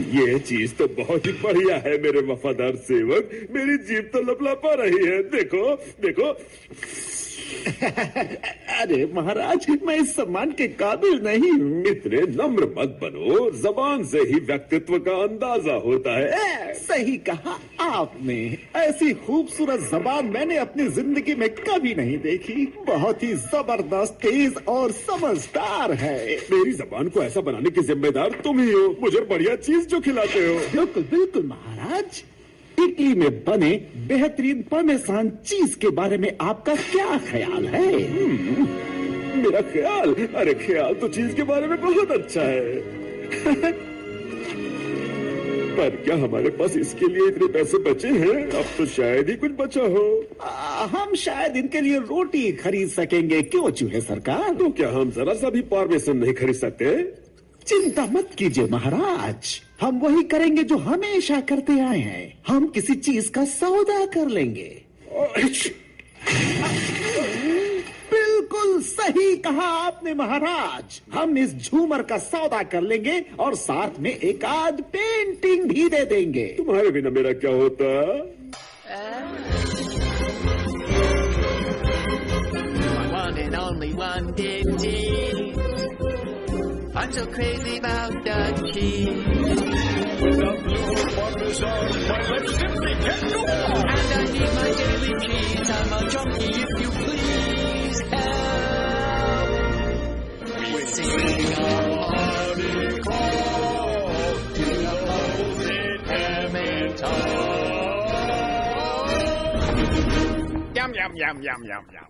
ये चीज तो बहुत ही बढ़िया है मेरे वफादार सेवक। मेरी जीभ तो लपलपा रही है। देखो देखो। अरे महाराज, मैं इस सम्मान के काबिल नहीं हूँ। इतने नम्र मत बनो, जबान से ही व्यक्तित्व का अंदाजा होता है। सही कहा आपने। ऐसी खूबसूरत जबान मैंने अपनी जिंदगी में कभी नहीं देखी। बहुत ही जबरदस्त, तेज और समझदार है। मेरी जबान को ऐसा बनाने की जिम्मेदार तुम ही हो। मुझे बढ़िया चीज जो खिलाते हो। बिल्कुल बिल्कुल महाराज। इटली में बने बेहतरीन पामेसान चीज के बारे में आपका क्या ख्याल है? मेरा ख्याल? अरे ख्याल तो चीज के बारे में बहुत अच्छा है। पर क्या हमारे पास इसके लिए इतने पैसे बचे हैं? अब तो शायद ही कुछ बचा हो। हम शायद इनके लिए रोटी खरीद सकेंगे। क्यों चूहे सरकार? तो क्या हम जरा सा भी पारमेसन नहीं खरीद सकते? चिंता मत कीजिए महाराज, हम वही करेंगे जो हमेशा करते आए हैं। हम किसी चीज का सौदा कर लेंगे। बिल्कुल सही कहा आपने महाराज। हम इस झूमर का सौदा कर लेंगे और साथ में एक आध पेंटिंग भी दे देंगे। तुम्हारे बिना मेरा क्या होता? One and only one Diddy. I'm so crazy about the cheese. Without blue parmesan, my life simply can't go on. And I need my daily cheese. I'm a junkie, if you please help. We sing a hearty call to the hoes in Emmental. Yum, yum, yum, yum, yum, yum.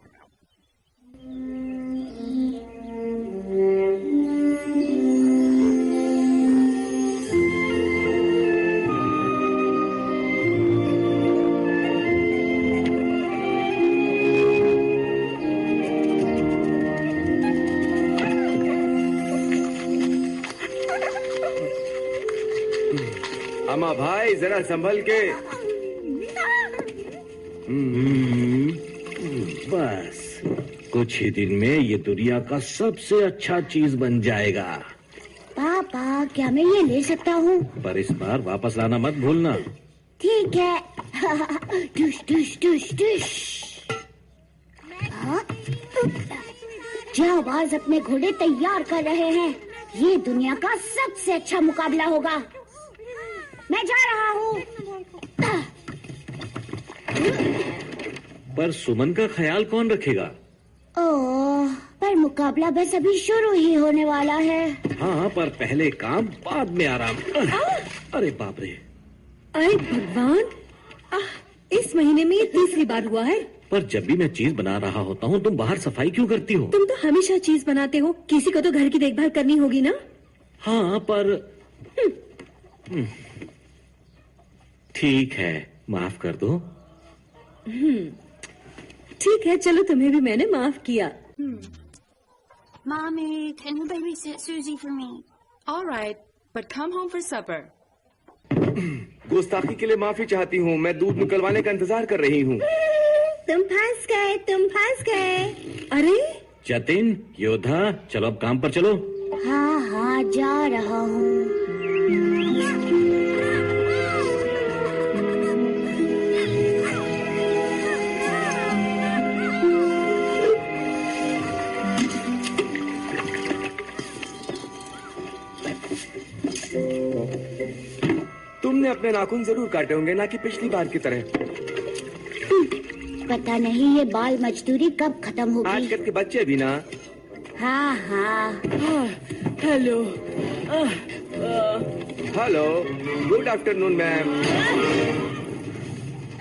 अम्मा भाई जरा संभल के। बस कुछ ही दिन में ये दुनिया का सबसे अच्छा चीज बन जाएगा। पापा, क्या मैं ये ले सकता हूँ? पर इस बार वापस लाना मत भूलना। ठीक है। टुश टुश टुश टुश। जाबाज अपने घोड़े तैयार कर रहे हैं। ये दुनिया का सबसे अच्छा मुकाबला होगा। मैं जा रहा हूँ। पर सुमन का ख्याल कौन रखेगा? ओह, पर मुकाबला बस अभी शुरू ही होने वाला है। हाँ, पर पहले काम बाद में आराम। अरे बाप रे! अरे भगवान, इस महीने में ये तीसरी बार हुआ है। पर जब भी मैं चीज बना रहा होता हूँ, तुम बाहर सफाई क्यों करती हो? तुम तो हमेशा चीज बनाते हो, किसी को तो घर की देखभाल करनी होगी ना। हाँ, पर ठीक है, माफ कर दो। ठीक है, चलो तुम्हें भी मैंने माफ किया। Mommy, can you babysit Susie for me? All right, but come home for supper. गुस्ताखी के लिए माफी चाहती हूँ, मैं दूध निकलवाने का इंतजार कर रही हूँ। तुम फंस गए, तुम फंस गए। अरे जतिन, योद्धा, चलो अब काम पर चलो। हाँ हाँ, जा रहा हूँ। तुमने अपने नाखून जरूर काटे होंगे, ना कि पिछली बार की तरह। पता नहीं ये बाल मजदूरी कब खत्म होगी। आजकल के बच्चे भी ना। हाँ हाँ। Hello. Hello, good afternoon ma'am.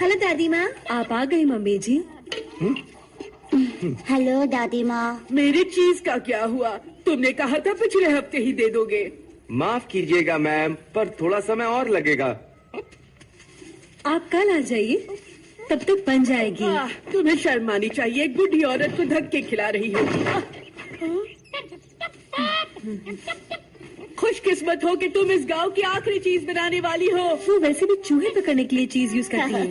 Hello दादी माँ, आप आ गई मम्मी जी। हेलो दादी माँ। मेरी चीज का क्या हुआ? तुमने कहा था पिछले हफ्ते ही दे दोगे। माफ कीजिएगा मैम, पर थोड़ा समय और लगेगा। आप कल आ जाइए, तब तक बन जाएगी। तुम्हें शर्म आनी चाहिए, एक बूढ़ी औरत को धक्के खिला रही हो। खुशकिस्मत हो कि तुम इस गांव की आखिरी चीज बनाने वाली हो। वो वैसे भी चूहे पकड़ने के लिए चीज यूज करती है।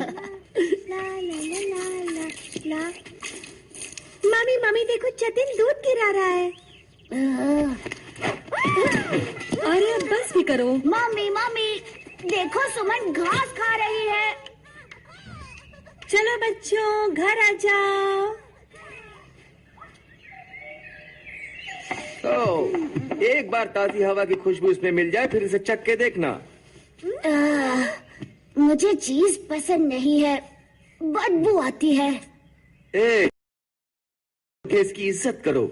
मम्मी मम्मी देखो, जतिन दूध गिरा रहा है। अरे अब बस भी करो। मम्मी मम्मी देखो, सुमन घास खा रही है। चलो बच्चों, घर आ जाओ। तो एक बार ताजी हवा की खुशबू इसमें मिल जाए, फिर इसे चख के देखना। मुझे चीज पसंद नहीं है, बदबू आती है। इसकी इज्जत करो।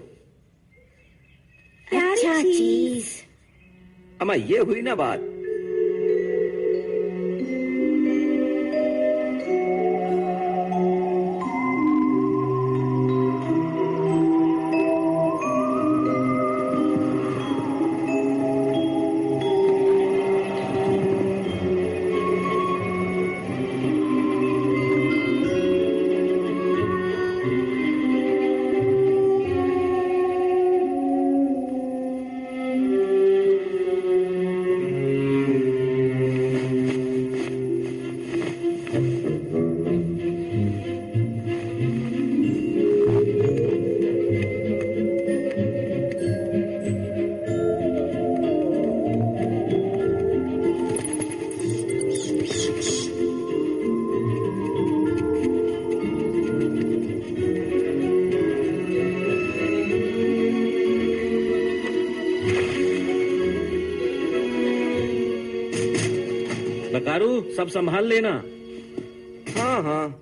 अच्छा चीज। अम्मा, ये हुई ना बात। बकारू, सब संभाल लेना। हाँ हाँ।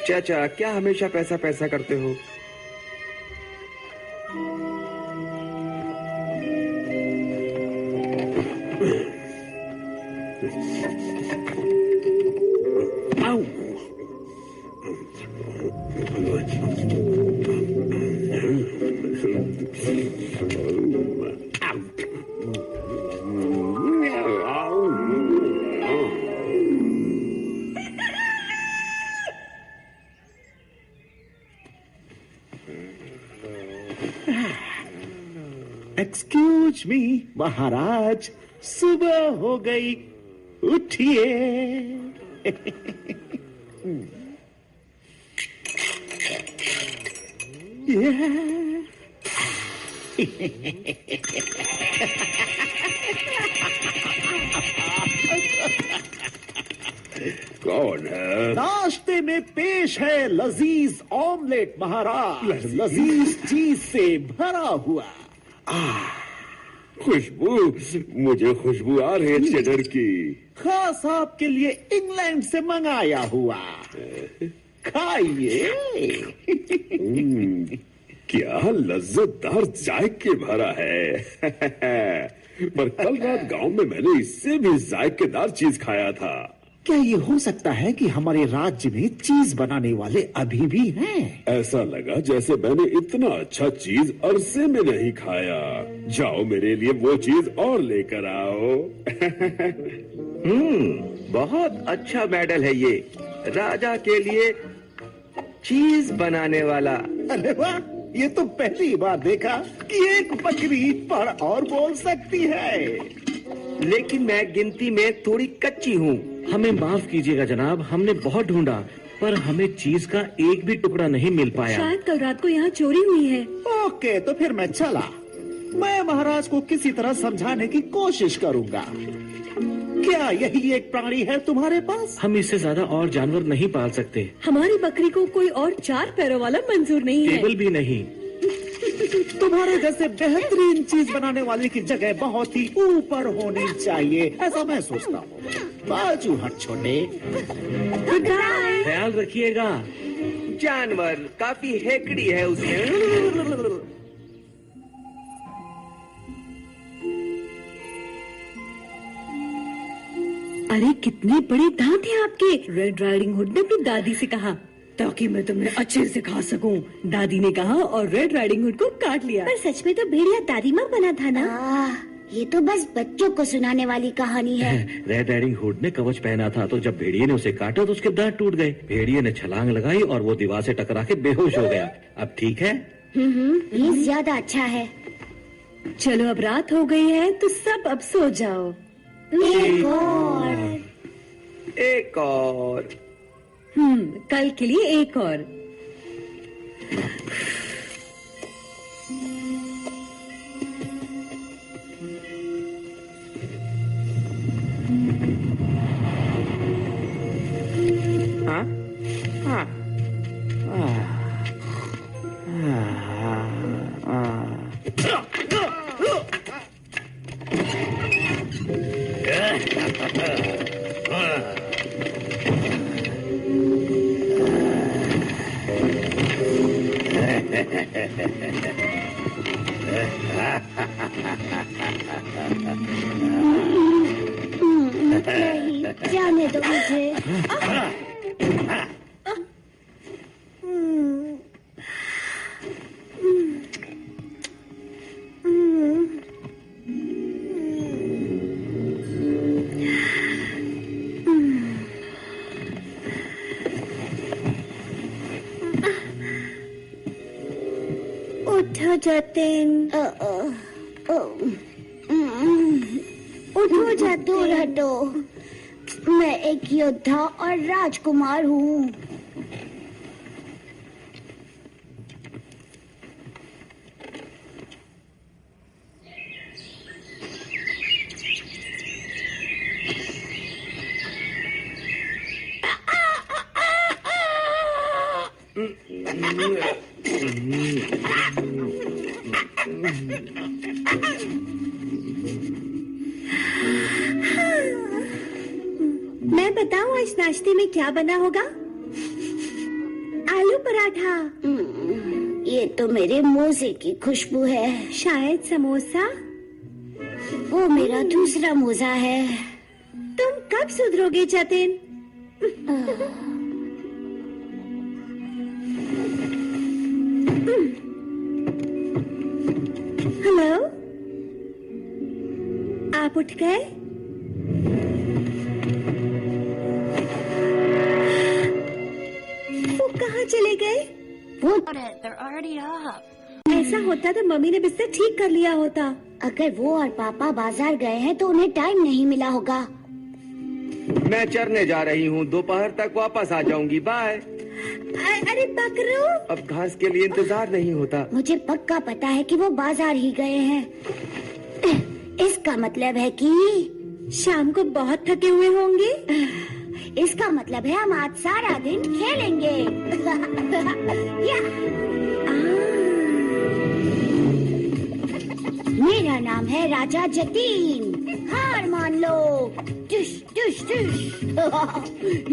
चाचा, क्या हमेशा पैसा पैसा करते हो? एक्सक्यूज मी महाराज, सुबह हो गई, उठिए। कौन है? नाश्ते में पेश है लजीज ऑमलेट महाराज, लजीज चीज से भरा हुआ। खुशबू, मुझे खुशबू आ रही है चेडर की। खास आपके लिए इंग्लैंड से मंगाया हुआ, खाइए। क्या लज्जतदार जायके भरा है। पर कल रात गांव में मैंने इससे भी जायकेदार चीज खाया था। क्या ये हो सकता है कि हमारे राज्य में चीज बनाने वाले अभी भी हैं? ऐसा लगा जैसे मैंने इतना अच्छा चीज अरसे में नहीं खाया। जाओ मेरे लिए वो चीज और लेकर आओ। बहुत अच्छा मेडल है ये, राजा के लिए चीज बनाने वाला। अरे वाह, ये तो पहली बार देखा कि एक बकरी पढ़ और बोल सकती है। लेकिन मैं गिनती में थोड़ी कच्ची हूँ। हमें माफ कीजिएगा जनाब, हमने बहुत ढूंढा पर हमें चीज का एक भी टुकड़ा नहीं मिल पाया। शायद कल रात को यहाँ चोरी हुई है। ओके, तो फिर मैं चला। मैं महाराज को किसी तरह समझाने की कोशिश करूंगा। क्या यही एक प्राणी है तुम्हारे पास? हम इससे ज्यादा और जानवर नहीं पाल सकते। हमारी बकरी को कोई और 4 पैरों वाला मंजूर नहीं है। टेबल भी नहीं। तुम्हारे जैसे बेहतरीन चीज बनाने वाले की जगह बहुत ही ऊपर होनी चाहिए, ऐसा मैं सोचता हूँ। बाजू हट छोटे। ख्याल रखिएगा। जानवर काफी हेकड़ी है उसमें। अरे कितने बड़े दांत हैं आपके। रेड राइडिंग हुड ने अपनी दादी से कहा ताकि मैं तुम्हें अच्छे से खा सकूं। दादी ने कहा और रेड राइडिंग हुड को काट लिया। पर सच में तो भेड़िया दादी माँ बना था ना। ये तो बस बच्चों को सुनाने वाली कहानी है। रेड राइडिंग हुड ने कवच पहना था, तो जब भेड़िए ने उसे काटा तो उसके दांत टूट गए। भेड़िए ने छलांग लगाई और वो दीवार से टकरा के बेहोश हो गया। अब ठीक है? ये ज्यादा अच्छा है। चलो अब रात हो गई है तो सब अब सो जाओ। एक और। कल के लिए एक और। हाँ? हाँ। नहीं, जाने दो मुझे। उठो जतिन, उठो दूर हटो। मैं एक योद्धा और राजकुमार हूँ। मैं बताऊं आज नाश्ते में क्या बना होगा? आलू पराठा। ये तो मेरे मोजे की खुशबू है। शायद समोसा। वो मेरा दूसरा मोजा है। तुम कब सुधरोगे जतिन? हेलो, आप उठ गए? वो कहाँ चले गए? वो They're already up. ऐसा ऐसा होता तो मम्मी ने बिस्तर ठीक कर लिया होता। अगर वो और पापा बाजार गए हैं तो उन्हें टाइम नहीं मिला होगा। मैं चरने जा रही हूँ, दोपहर तक वापस आ जाऊंगी। बाय। अरे बकरू, अब घास के लिए इंतजार नहीं होता। मुझे पक्का पता है कि वो बाजार ही गए हैं। इसका मतलब है कि शाम को बहुत थके हुए होंगे। इसका मतलब है हम आज सारा दिन खेलेंगे। मेरा नाम है राजा जतीन, हार मान लो। टुश टुश टुश।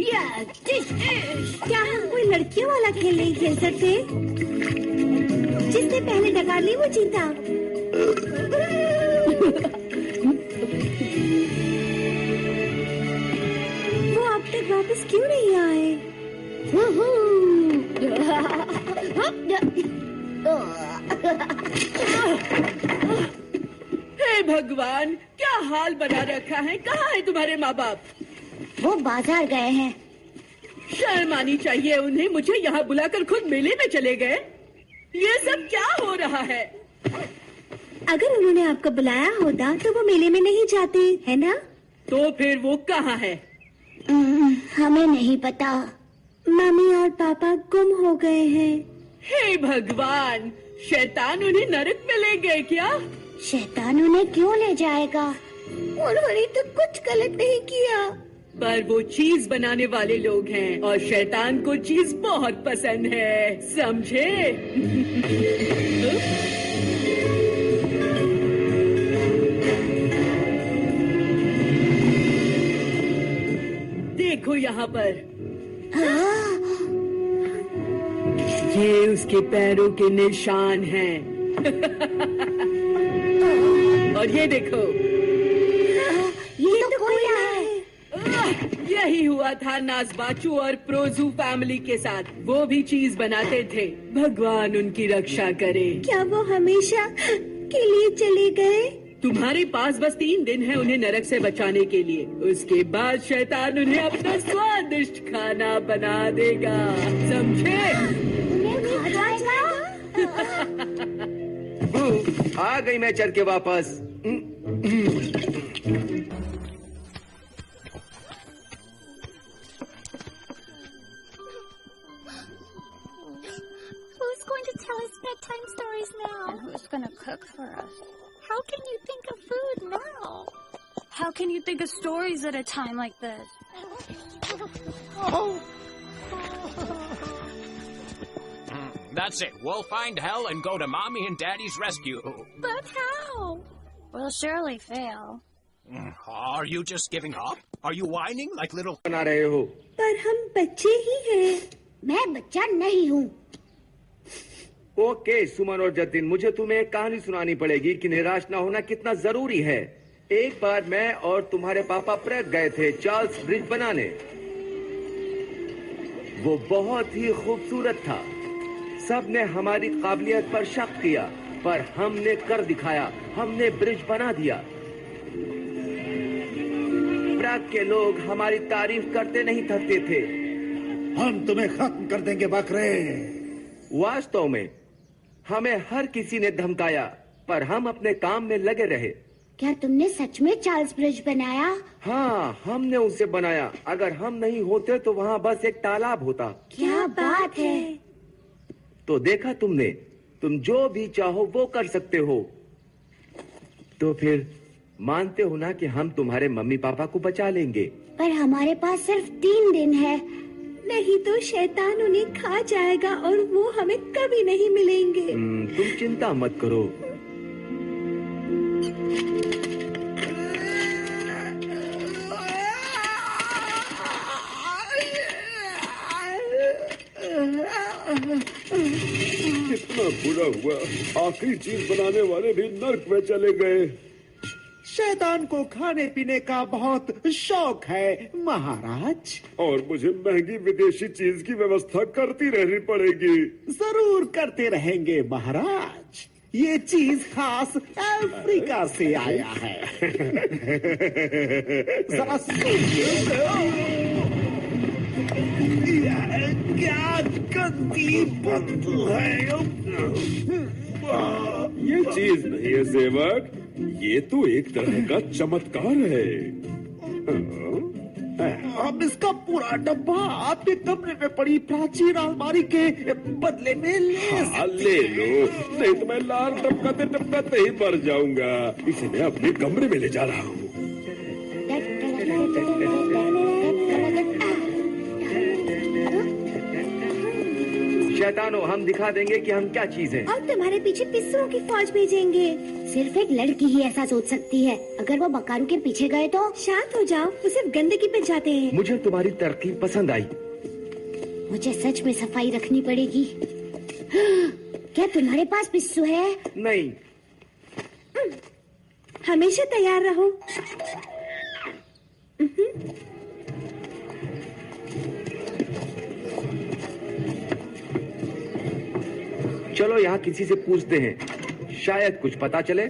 या टुश टुश। क्या हम कोई लड़कियों वाला खेल नहीं खेल सकते? जिसने पहले डकार ली वो जीता। वो अब तक वापस क्यों नहीं आए? हे भगवान, क्या हाल बना रखा है। कहाँ है तुम्हारे माँ बाप? वो बाजार गए हैं। शर्म आनी चाहिए उन्हें, मुझे यहाँ बुलाकर खुद मेले में चले गए। ये सब क्या हो रहा है? अगर उन्होंने आपको बुलाया होता तो वो मेले में नहीं जाते, है ना? तो फिर वो कहाँ है? हमें नहीं पता। मम्मी और पापा गुम हो गए हैं। हे भगवान, शैतान उन्हें नरक में ले गए क्या? शैतान उन्हें क्यों ले जाएगा? उन्होंने तो कुछ गलत नहीं किया। पर वो चीज बनाने वाले लोग हैं और शैतान को चीज बहुत पसंद है, समझे? देखो यहाँ पर। ये उसके पैरों के निशान हैं। और ये देखो, ये तो कोयला है। यही हुआ था नाज़बाचू और प्रोजू फैमिली के साथ। वो भी चीज बनाते थे। भगवान उनकी रक्षा करे। क्या वो हमेशा के लिए चले गए? तुम्हारे पास बस 3 दिन है उन्हें नरक से बचाने के लिए। उसके बाद शैतान उन्हें अपना स्वादिष्ट खाना बना देगा, समझे? उन्हें खा जाएगा? आ गई मैं चल के वापस। Who's going to tell us bedtime stories now? And who's going to cook for us? How can you think of food now? How can you think of stories at a time like this? That's it. We'll find hell and go to Mommy and Daddy's rescue. But how? We'll surely fail. Are you just giving up? Are you whining like little... बना रहे हो? पर हम बच्चे ही हैं। मैं बच्चा नहीं हूँ। ओके सुमन और जतिन, मुझे तुम्हें एक कहानी सुनानी पड़ेगी कि निराश न होना कितना जरूरी है। एक बार मैं और तुम्हारे पापा प्रग गए थे चार्ल्स ब्रिज बनाने। वो बहुत ही खूबसूरत था। सबने हमारी काबिलियत पर शक किया, पर हमने कर दिखाया। हमने ब्रिज बना दिया। प्रग के लोग हमारी तारीफ करते नहीं थकते थे। हम तुम्हें खत्म कर देंगे बकरे। वास्तव में हमें हर किसी ने धमकाया, पर हम अपने काम में लगे रहे। क्या तुमने सच में चार्ल्स ब्रिज बनाया? हाँ, हमने उसे बनाया। अगर हम नहीं होते तो वहाँ बस एक तालाब होता। क्या बात है। तो देखा तुमने, तुम जो भी चाहो वो कर सकते हो। तो फिर मानते हो ना कि हम तुम्हारे मम्मी पापा को बचा लेंगे। पर हमारे पास सिर्फ 3 दिन है। नहीं तो शैतान उन्हें खा जाएगा और वो हमें कभी नहीं मिलेंगे। तुम चिंता मत करो। कितना बुरा हुआ, आखिरी चीज बनाने वाले भी नर्क में चले गए। शैतान को खाने पीने का बहुत शौक है महाराज। और मुझे महंगी विदेशी चीज की व्यवस्था करती रहनी पड़ेगी। जरूर करते रहेंगे महाराज। ये चीज खास अफ्रीका से आया है। जरा क्या गंदी बदबू है। ये चीज नहीं है सेवक, ये तो एक तरह का चमत्कार है। अब इसका पूरा डब्बा आपके कमरे में पड़ी प्राचीन अलमारी के बदले में ले लो, नहीं तो मैं लार टपकाते टपकाते ही मर जाऊंगा। इसे मैं अपने कमरे में ले जा रहा हूँ। शैतानो, हम दिखा देंगे कि हम क्या चीज हैं। और तुम्हारे पीछे पिस्सुओं की फौज भेजेंगे। सिर्फ एक लड़की ही ऐसा सोच सकती है। अगर वो बकारू के पीछे गए तो शांत हो जाओ, वो सिर्फ गंदगी पे जाते हैं। मुझे तुम्हारी तरकीब पसंद आई। मुझे सच में सफाई रखनी पड़ेगी। क्या तुम्हारे पास पिस्सू है? नहीं। हमेशा तैयार रहो। चलो यहाँ किसी से पूछते हैं, शायद कुछ पता चले।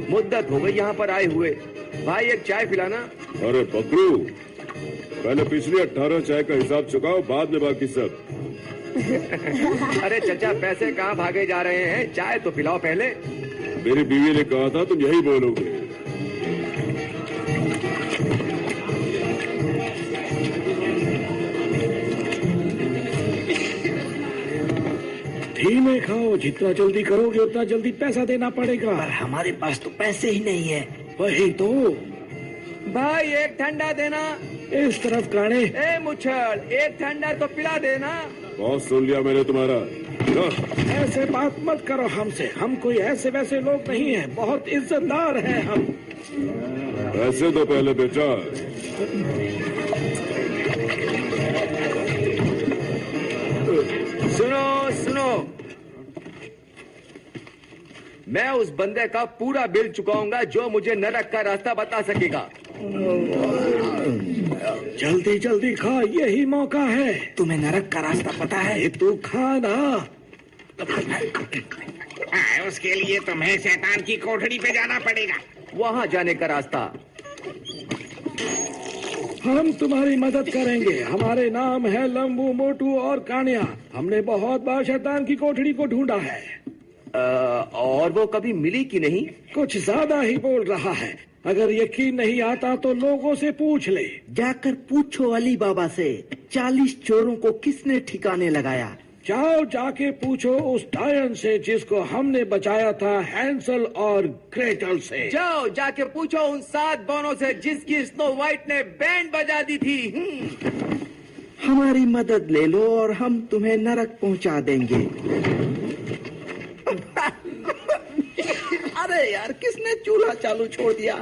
मुद्दत हो गई यहाँ पर आए हुए। भाई एक चाय पिलाना। अरे बकरू, पहले पिछली 18 चाय का हिसाब चुकाओ, बाद में बाकी सब। अरे चचा, पैसे कहाँ भागे जा रहे हैं? चाय तो पिलाओ पहले। मेरी बीवी ने कहा था तुम यही बोलोगे। धीमे खाओ, जितना जल्दी करोगे उतना जल्दी पैसा देना पड़ेगा। पर हमारे पास तो पैसे ही नहीं है। वही तो। भाई एक ठंडा देना। इस तरफ काने। ए मुच्छल, एक ठंडा तो पिला देना। बहुत सुन लिया मैंने तुम्हारा। ऐसे बात मत करो हमसे, हम कोई ऐसे वैसे लोग नहीं हैं, बहुत इज्जतदार हैं हम। पैसे दो पहले बेटा। सुनो सुनो, मैं उस बंदे का पूरा बिल चुकाऊंगा जो मुझे नरक का रास्ता बता सकेगा। जल्दी जल्दी खा, यही मौका है। तुम्हें नरक का रास्ता पता है? तू खा ना। उसके लिए तुम्हें शैतान की कोठरी पे जाना पड़ेगा। वहाँ जाने का रास्ता। हम तुम्हारी मदद करेंगे। हमारे नाम है लंबू, मोटू और कानिया। हमने बहुत बार शैतान की कोठरी को ढूंढा है। और वो कभी मिली कि नहीं? कुछ ज्यादा ही बोल रहा है। अगर यकीन नहीं आता तो लोगों से पूछ ले। जाकर पूछो अली बाबा से, 40 चोरों को किसने ठिकाने लगाया। जाओ जाके पूछो उस डायन से जिसको हमने बचाया था हैंसल और ग्रेटल से। जाओ जाके पूछो उन 7 बौनों से जिसकी स्नो व्हाइट ने बैंड बजा दी थी। हमारी मदद ले लो और हम तुम्हें नरक पहुंचा देंगे। अरे यार, किसने चूल्हा चालू छोड़ दिया?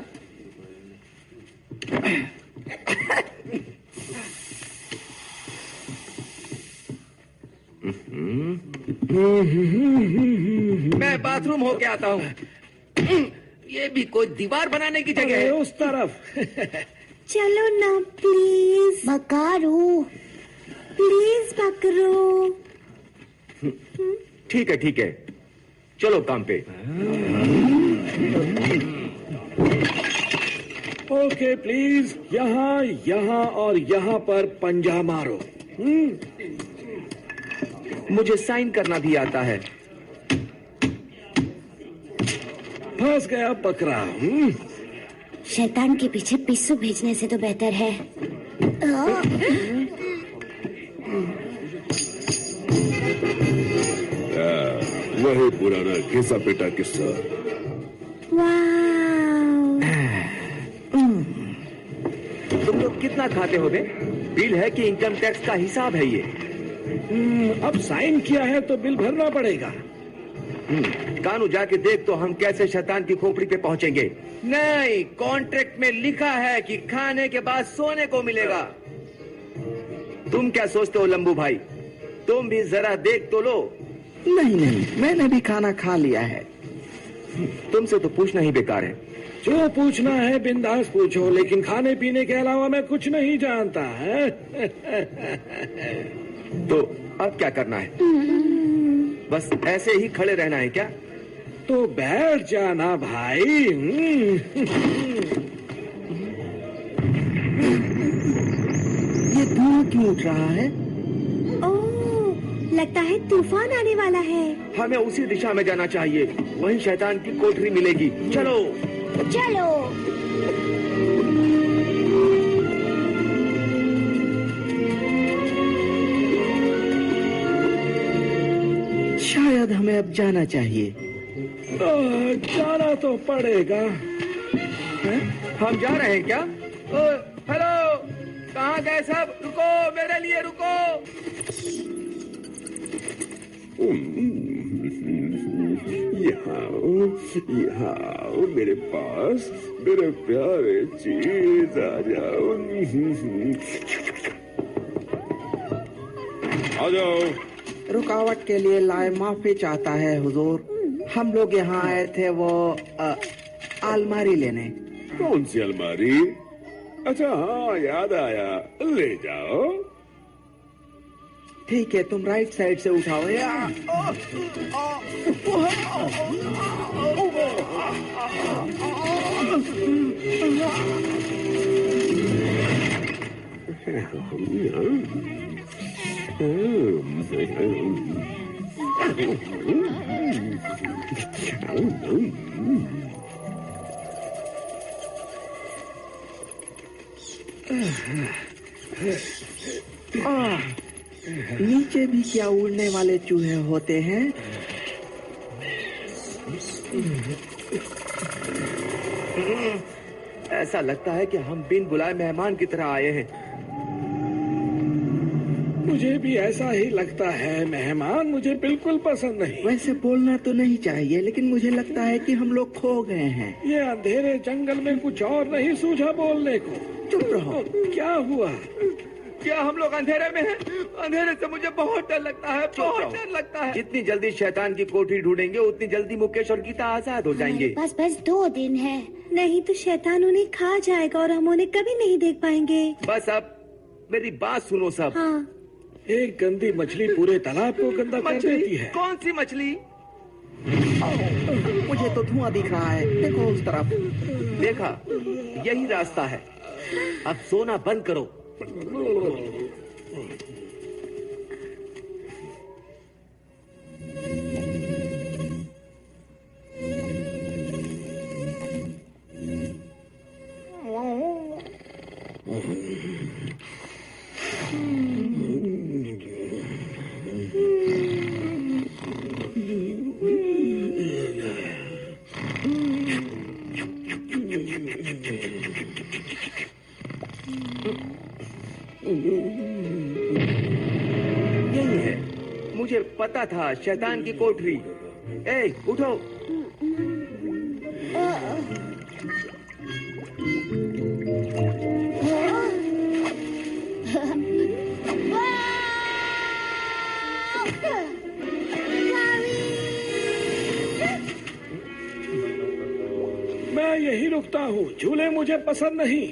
मैं बाथरूम होके आता हूँ। ये भी कोई दीवार बनाने की जगह है। उस तरफ। चलो ना प्लीज। बकारू, प्लीज बकरो। ठीक है ठीक है, चलो काम पे। ओके प्लीज, यहाँ यहाँ और यहाँ पर पंजा मारो। मुझे साइन करना भी आता है। फंस गया बकरा। शैतान के पीछे पिस्सू भेजने से तो बेहतर है। वही पुराना घिसा पिटा किस्सा। तुम लोग कितना खाते होगे? बिल है कि इनकम टैक्स का हिसाब है ये? अब साइन किया है तो बिल भरना पड़ेगा। कानू जाके देख तो हम कैसे शैतान की खोपड़ी पे पहुंचेंगे। नहीं, कॉन्ट्रैक्ट में लिखा है कि खाने के बाद सोने को मिलेगा। तुम क्या सोचते हो लंबू भाई? तुम भी जरा देख तो लो। नहीं नहीं, मैंने भी खाना खा लिया है। तुमसे तो पूछना ही बेकार है। जो पूछना है बिंदास पूछो, लेकिन खाने पीने के अलावा मैं कुछ नहीं जानता है। तो अब क्या करना है? बस ऐसे ही खड़े रहना है क्या? तो बैठ जाना भाई। ये धुआं क्यों उठ रहा है? ओह, लगता है तूफान आने वाला है। हमें उसी दिशा में जाना चाहिए, वहीं शैतान की कोठरी मिलेगी। चलो चलो। शायद हमें अब जाना चाहिए। जाना तो पड़ेगा। हम जा रहे हैं क्या? हेलो, कहाँ गए सब? रुको, मेरे लिए रुको। यहाँ आओ मेरे पास, मेरे प्यारे चीज, आ जाओ। आ जाओ। रुकावट के लिए लाए माफी चाहता है हुजूर। हम लोग यहाँ आए थे वो अलमारी लेने। कौन सी अलमारी? अच्छा हाँ, याद आया, ले जाओ। ठीक है, तुम राइट साइड से उठाओ। नीचे भी क्या उड़ने वाले चूहे होते हैं? ऐसा लगता है कि हम बिन बुलाए मेहमान की तरह आए हैं। मुझे भी ऐसा ही लगता है। मेहमान मुझे बिल्कुल पसंद नहीं। वैसे बोलना तो नहीं चाहिए, लेकिन मुझे लगता है कि हम लोग खो गए हैं। ये अंधेरे जंगल में कुछ और नहीं सूझा बोलने को। चुप रहो। क्या हुआ? क्या हम लोग अंधेरे में हैं? अंधेरे से मुझे बहुत डर लगता है, बहुत डर लगता है। जितनी जल्दी शैतान की कोठरी ढूंढेंगे, उतनी जल्दी मुकेश और गीता आजाद हो जाएंगे। बस 2 दिन है। नहीं तो शैतान उन्हें खा जाएगा और हम उन्हें कभी नहीं देख पाएंगे। बस अब मेरी बात सुनो सब। हाँ। एक गंदी मछली पूरे तालाब को गंदा कर देती है। कौन सी मछली? मुझे तो धुआं दिख रहा है, देखो उस तरफ। देखा, यही रास्ता है। अब सोना बंद करो। यही है, मुझे पता था, शैतान की कोठरी। ए, उठो। मैं यही रुकता हूँ। झूले मुझे पसंद नहीं।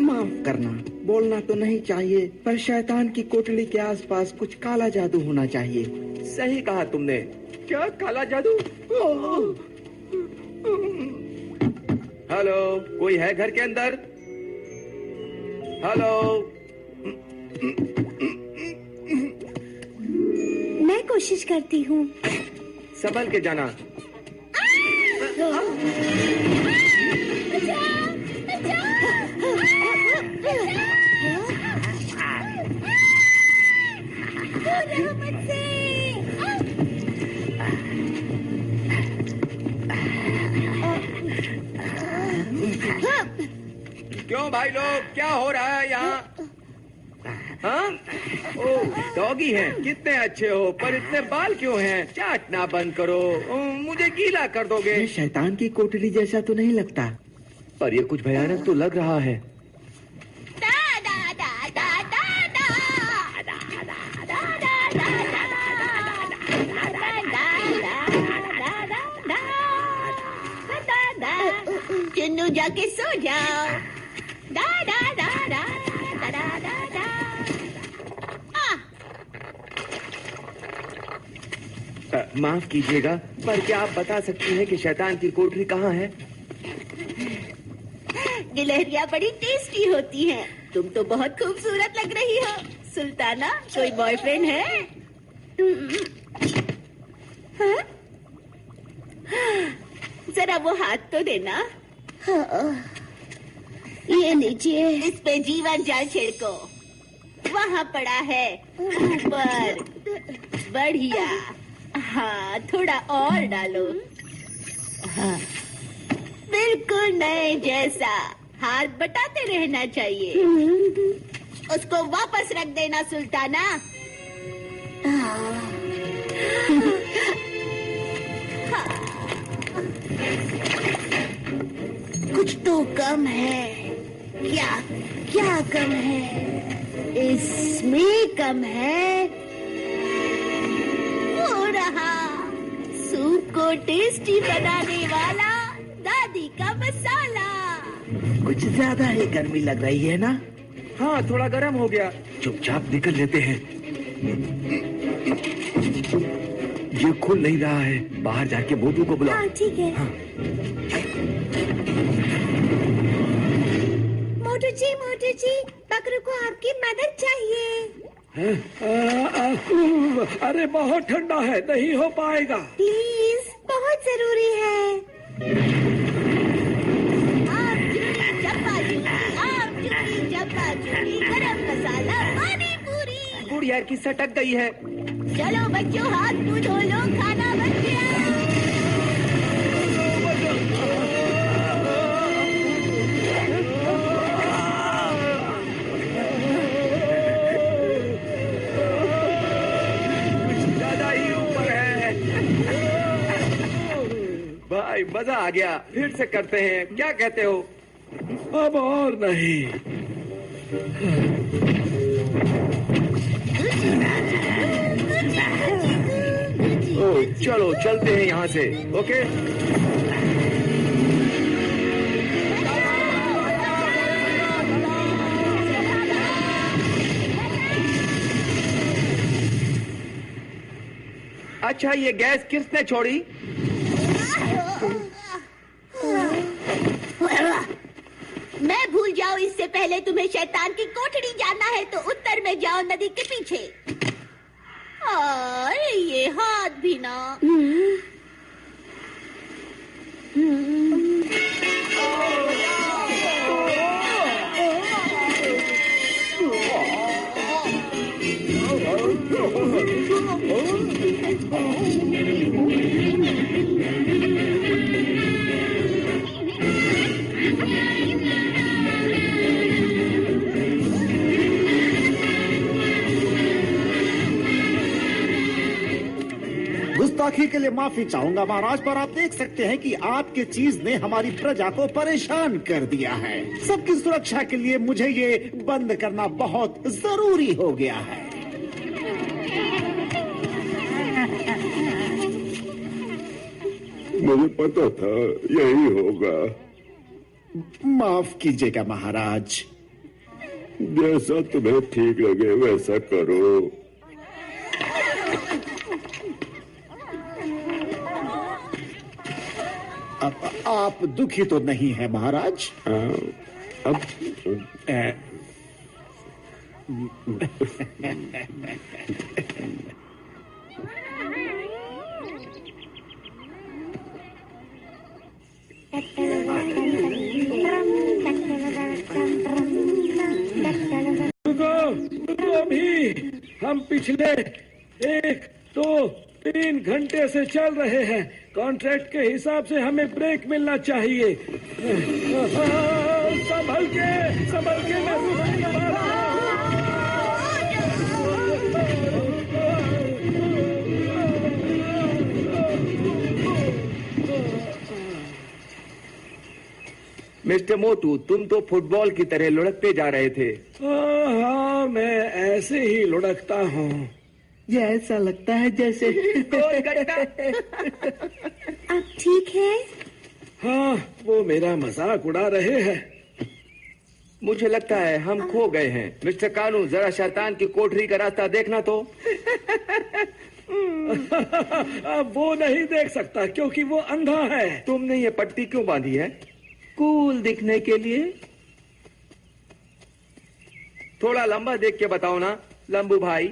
माफ करना, बोलना तो नहीं चाहिए, पर शैतान की कोठरी के आसपास कुछ काला जादू होना चाहिए। सही कहा तुमने। क्या काला जादू? हेलो, कोई है घर के अंदर? हेलो। मैं कोशिश करती हूँ। संभल के जाना। क्यों भाई लोग, क्या हो रहा है यहाँ? हाँ? ओह, डॉगी हैं, कितने अच्छे हो, पर इतने बाल क्यों हैं? चाटना बंद करो, मुझे गीला कर दोगे। ये शैतान की कोठरी जैसा तो नहीं लगता, पर ये कुछ भयानक तो लग रहा है। चुन्नू जाके सो जाओ। दा दा दा दा दा दा दा दा। माफ कीजिएगा, पर क्या आप बता सकती हैं कि शैतान की कोठरी कहाँ है? गिलहरियाँ बड़ी टेस्टी होती हैं। तुम तो बहुत खूबसूरत लग रही हो। सुल्ताना, कोई बॉयफ्रेंड है? हाँ? जरा वो हाथ तो देना। हाँ, ये लीजिए। इस पे जीवन जाल छिड़को। वहाँ पड़ा है ऊपर। बढ़िया। हाँ, थोड़ा और डालो। हाँ, बिल्कुल नए जैसा। हाथ बटाते रहना चाहिए। उसको वापस रख देना सुल्ताना। कुछ तो कम है। क्या कम है? इसमें कम है। हो रहा सूप को टेस्टी बनाने वाला दादी का मसाला। कुछ ज्यादा ही गर्मी लग रही है ना? हाँ, थोड़ा गर्म हो गया। चुपचाप निकल लेते हैं। ये खुल नहीं रहा है। बाहर जाके मोटू को बुलाओ। हाँ, ठीक है। हाँ। मोटू जी, बकरू को आपकी मदद चाहिए। अरे बहुत ठंडा है, नहीं हो पाएगा। प्लीज, बहुत जरूरी है। गरम मसाला, पानी पूरी। गुड़िया की सटक गई है। चलो बच्चों, हाथ मुंह धो लो, खाना बन गया। ज्यादा ही ऊपर है। भाई मजा आ गया। फिर से करते हैं, क्या कहते हो? अब और नहीं। चलो चलते हैं यहाँ से। ओके। अच्छा, ये गैस किसने छोड़ी? मैं भूल जाऊं इससे पहले तुम्हें शैतान की कोठरी जाना है तो उत्तर में जाओ, नदी के पीछे। और ये हाथ भी ना। गुस्ताखी के लिए माफी चाहूंगा महाराज, पर आप देख सकते हैं कि आपकी चीज ने हमारी प्रजा को परेशान कर दिया है। सबकी सुरक्षा के लिए मुझे ये बंद करना बहुत जरूरी हो गया है। मुझे पता था यही होगा। माफ कीजिएगा महाराज। जैसा तुम्हें ठीक लगे वैसा करो। आप दुखी तो नहीं है महाराज? अब अभी हम पिछले 1, 2, 3 घंटे से चल रहे हैं। कॉन्ट्रैक्ट के हिसाब से हमें ब्रेक मिलना चाहिए। संभल के मैं रुकने वाला हूं। मिस्टर मोटू, तुम तो फुटबॉल की तरह लुढ़कते जा रहे थे। हाँ, मैं ऐसे ही लुढ़कता हूँ। ये ऐसा लगता है जैसे आप ठीक है? हाँ, वो मेरा मजाक उड़ा रहे हैं। मुझे लगता है हम खो गए हैं। मिस्टर कानू, जरा शैतान की कोठरी का रास्ता देखना तो। अब वो नहीं देख सकता क्योंकि वो अंधा है। तुमने ये पट्टी क्यों बांधी है? कूल दिखने के लिए? थोड़ा लंबा देख के बताओ ना लंबू भाई।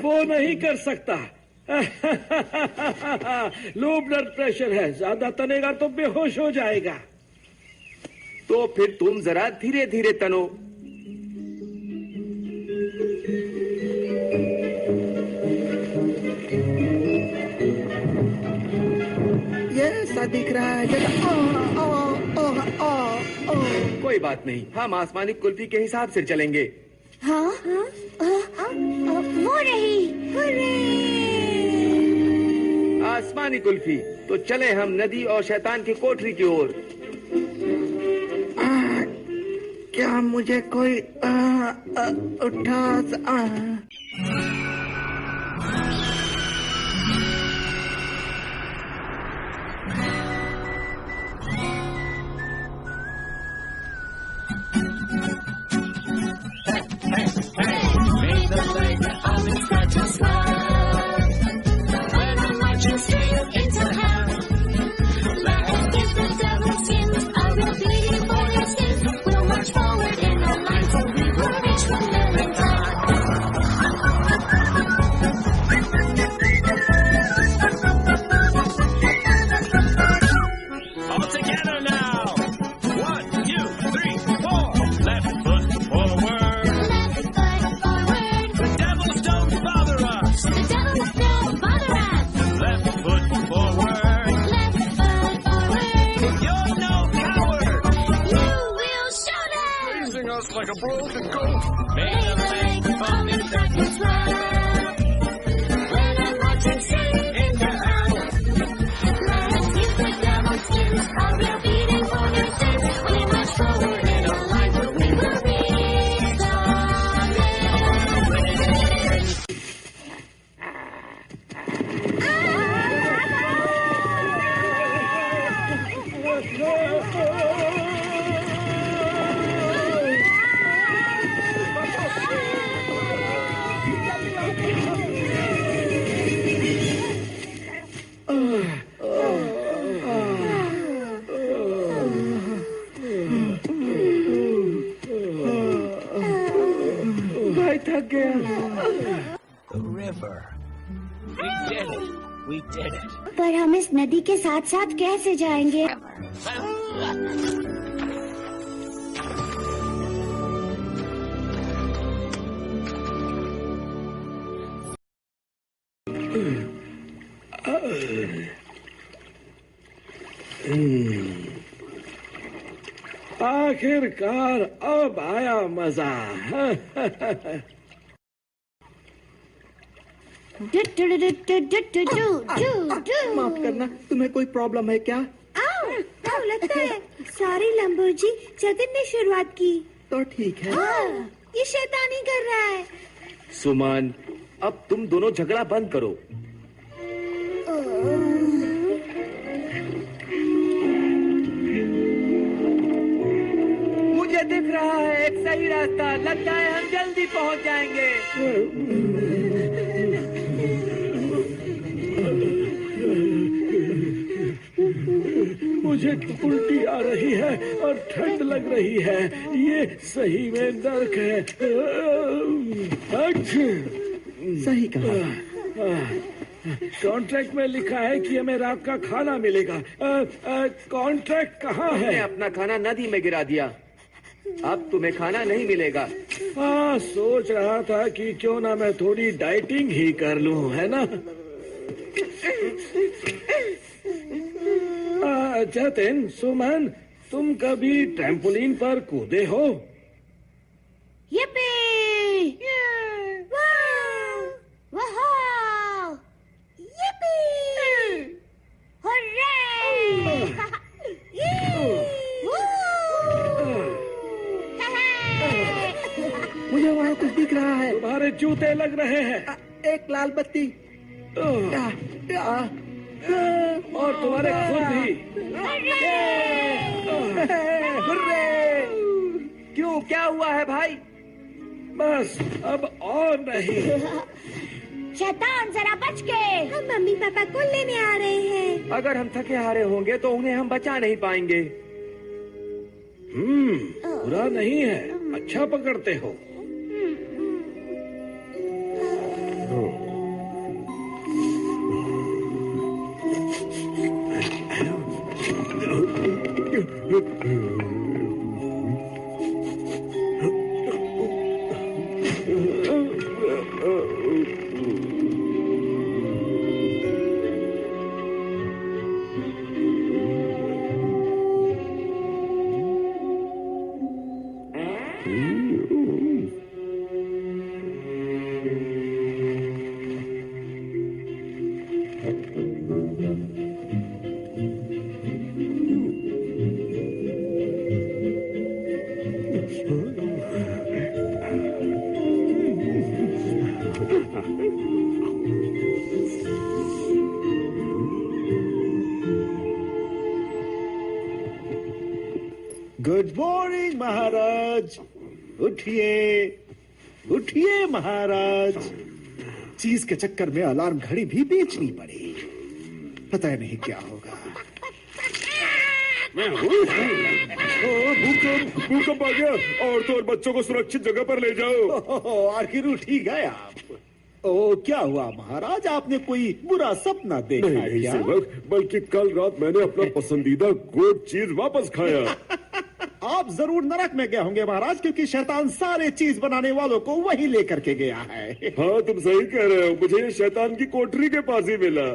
वो नहीं कर सकता। लो ब्लड प्रेशर है, ज्यादा तनेगा तो बेहोश हो जाएगा। तो फिर तुम जरा धीरे धीरे तनो। ये ऐसा दिख रहा है कोई बात नहीं, हम आसमानी कुल्फी के हिसाब से चलेंगे। हाँ? वो रही। आसमानी कुल्फी। तो चले हम नदी और शैतान की कोठरी की ओर। क्या मुझे कोई उठा like a broken goat. Make a leg from the second slide. When I'm watching sing in the house. Let us use the devil's skins. Are we beating for your sins? We march forward in our life, but we will be पर हम इस नदी के साथ साथ कैसे जाएंगे? आखिरकार अब आया मजा। माफ करना, तुम्हें कोई प्रॉब्लम है क्या? लगता है सॉरी लंबूजी, जतिन ने शुरुआत की। तो ठीक है। ये शैतानी कर रहा है। सुमन, अब तुम दोनों झगड़ा बंद करो। मुझे दिख रहा है एक सही रास्ता, लगता है हम जल्दी पहुंच जाएंगे। मुझे उल्टी आ रही है और ठंड लग रही है। ये सही में नर्क है। सही कहा। कॉन्ट्रैक्ट में लिखा है कि हमें रात का खाना मिलेगा। कॉन्ट्रैक्ट कहाँ है? अपना खाना नदी में गिरा दिया, अब तुम्हें खाना नहीं मिलेगा। हाँ, सोच रहा था कि क्यों ना मैं थोड़ी डाइटिंग ही कर लूं, है ना? जतिन, सुमन, तुम कभी ट्रैम्पोलिन पर कूदे हो? yippee! Wow! Yippee! Hooray! मुझे वहाँ कुछ दिख रहा है। तुम्हारे जूते लग रहे हैं। एक लाल बत्ती और तुम्हारे खुद भी। हुर्रे! क्यों, क्या हुआ है भाई? बस अब और नहीं। शैतान जरा बच के, हम मम्मी पापा को लेने आ रहे हैं। अगर हम थके हारे होंगे तो उन्हें हम बचा नहीं पाएंगे। बुरा नहीं है, अच्छा पकड़ते हो। गुड मॉर्निंग महाराज। उठिए उठिए महाराज। चीज के चक्कर में अलार्म घड़ी भी बेचनी पड़ी। पता नहीं क्या होगा। भूकंप आ गया। औरतों और बच्चों को सुरक्षित जगह पर ले जाओ। आखिर उठ ही गए आप। ओ क्या हुआ महाराज, आपने कोई बुरा सपना देखा? नहीं क्या? सेवक, बल्कि कल रात मैंने अपना पसंदीदा गोट चीज वापस खाया। आप जरूर नरक में गए होंगे महाराज, क्योंकि शैतान सारे चीज बनाने वालों को वही लेकर के गया है। हाँ तुम सही कह रहे हो, मुझे ये शैतान की कोठरी के पास ही मिला।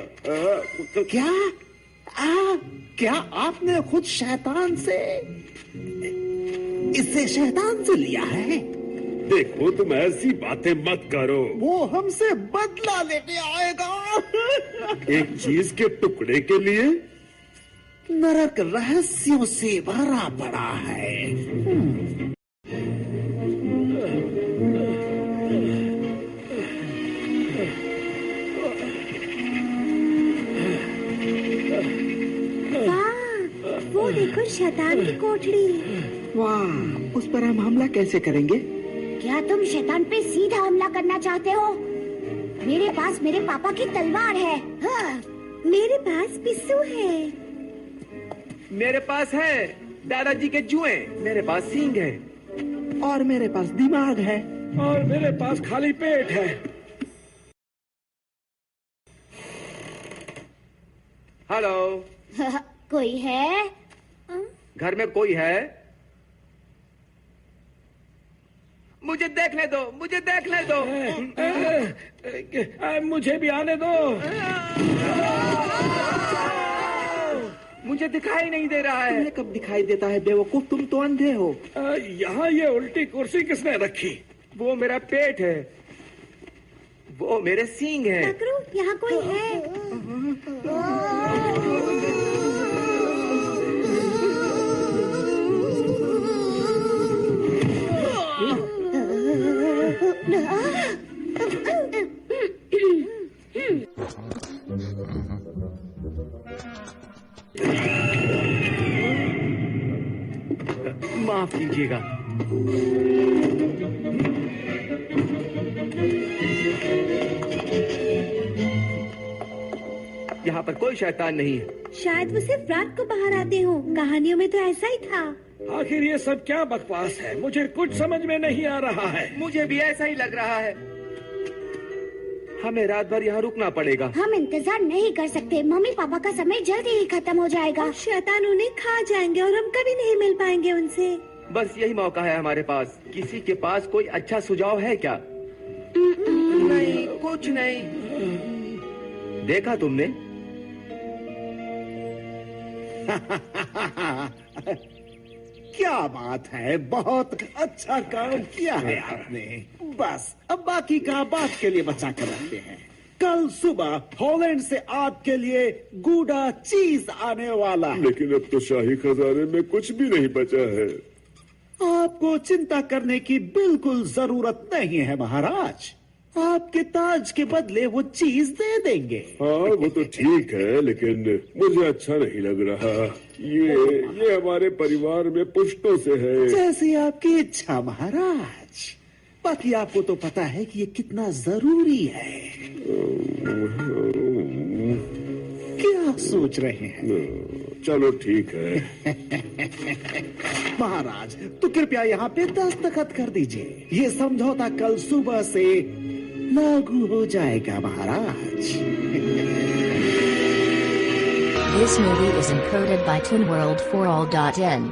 क्या आपने खुद शैतान से, इससे शैतान से लिया है? देखो तुम ऐसी बातें मत करो। वो हमसे बदला लेने आएगा। एक चीज के टुकड़े के लिए? नरक रहस्यों से भरा पड़ा है। वो देखो शैतान की कोठरी। वाह, उस पर हम हमला कैसे करेंगे? क्या तुम शैतान पे सीधा हमला करना चाहते हो? मेरे पास मेरे पापा की तलवार है। हाँ। मेरे पास पिस्सू है। मेरे पास है दादाजी के जुए। मेरे पास सींग है। और मेरे पास दिमाग है। और मेरे पास खाली पेट है। हेलो। कोई है? घर में कोई है? मुझे देखने दो, मुझे देखने दो। मुझे भी आने दो। मुझे दिखाई नहीं दे रहा है। कब दिखाई देता है बेवकूफ, तुम तो अंधे हो। यहाँ ये उल्टी कुर्सी किसने रखी? वो मेरा पेट है। वो मेरे सींग है। यहाँ कोई है? माफ कीजिएगा। यहाँ पर कोई शैतान नहीं है। शायद वो सिर्फ रात को बाहर आते हो। कहानियों में तो ऐसा ही था। आखिर ये सब क्या बकवास है? मुझे कुछ समझ में नहीं आ रहा है। मुझे भी ऐसा ही लग रहा है। हमें रात भर यहाँ रुकना पड़ेगा। हम इंतजार नहीं कर सकते। मम्मी पापा का समय जल्दी ही खत्म हो जाएगा। शैतान उन्हें खा जाएंगे और हम कभी नहीं मिल पाएंगे उनसे। बस यही मौका है हमारे पास। किसी के पास कोई अच्छा सुझाव है क्या? नहीं, कुछ नहीं। देखा तुमने? क्या बात है, बहुत अच्छा काम किया है आपने। बस अब बाकी का बात के लिए बचा कर रखते हैं। कल सुबह हॉलैंड से आपके लिए गूढ़ा चीज आने वाला है। लेकिन अब तो शाही खजाने में कुछ भी नहीं बचा है। आपको चिंता करने की बिल्कुल जरूरत नहीं है महाराज। आपके ताज के बदले वो चीज दे देंगे। हाँ वो तो ठीक है, लेकिन मुझे अच्छा नहीं लग रहा। ये हमारे परिवार में पुश्तों से है। जैसी आपकी इच्छा महाराज। बाकी आपको तो पता है कि ये कितना जरूरी है। क्या सोच रहे हैं? चलो ठीक है। महाराज, तो कृपया यहाँ पे दस्तखत कर दीजिए। ये समझौता कल सुबह से लागू हो जाएगा महाराज। This movie is encoded by ToonWorld4All.in.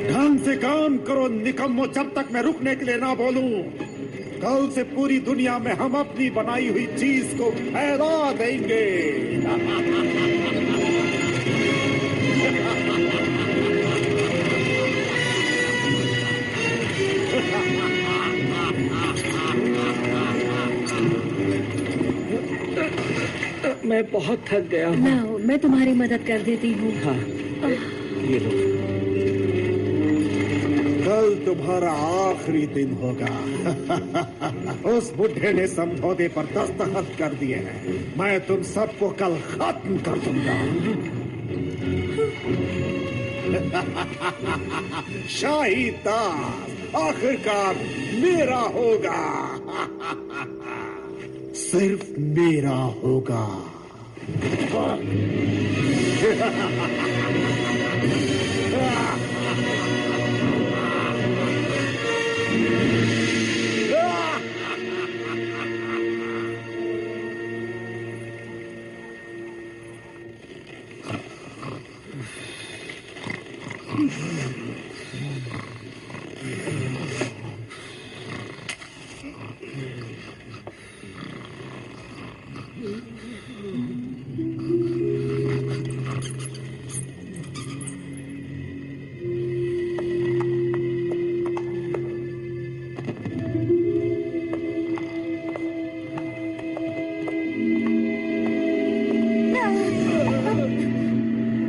ढंग से काम करो निकम्मो, जब तक मैं रुकने के लिए ना बोलूं। कल से पूरी दुनिया में हम अपनी बनाई हुई चीज को फैला देंगे। मैं बहुत थक गया हूँ। लाओ, मैं तुम्हारी मदद कर देती हूँ। हाँ, ये लो। कल तुम्हारा आखिरी दिन होगा। उस बुढ़े ने समझौते पर दस्तखत कर दिए हैं। मैं तुम सबको कल खत्म कर दूंगा। शाही ताज आखिरकार मेरा होगा। सिर्फ मेरा होगा।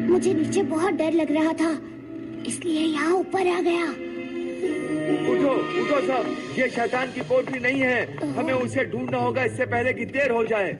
मुझे नीचे बहुत डर लग रहा था, इसलिए यहाँ ऊपर आ गया। उठो उठो सब, ये शैतान की कोठरी नहीं है। हमें उसे ढूंढना होगा इससे पहले कि देर हो जाए।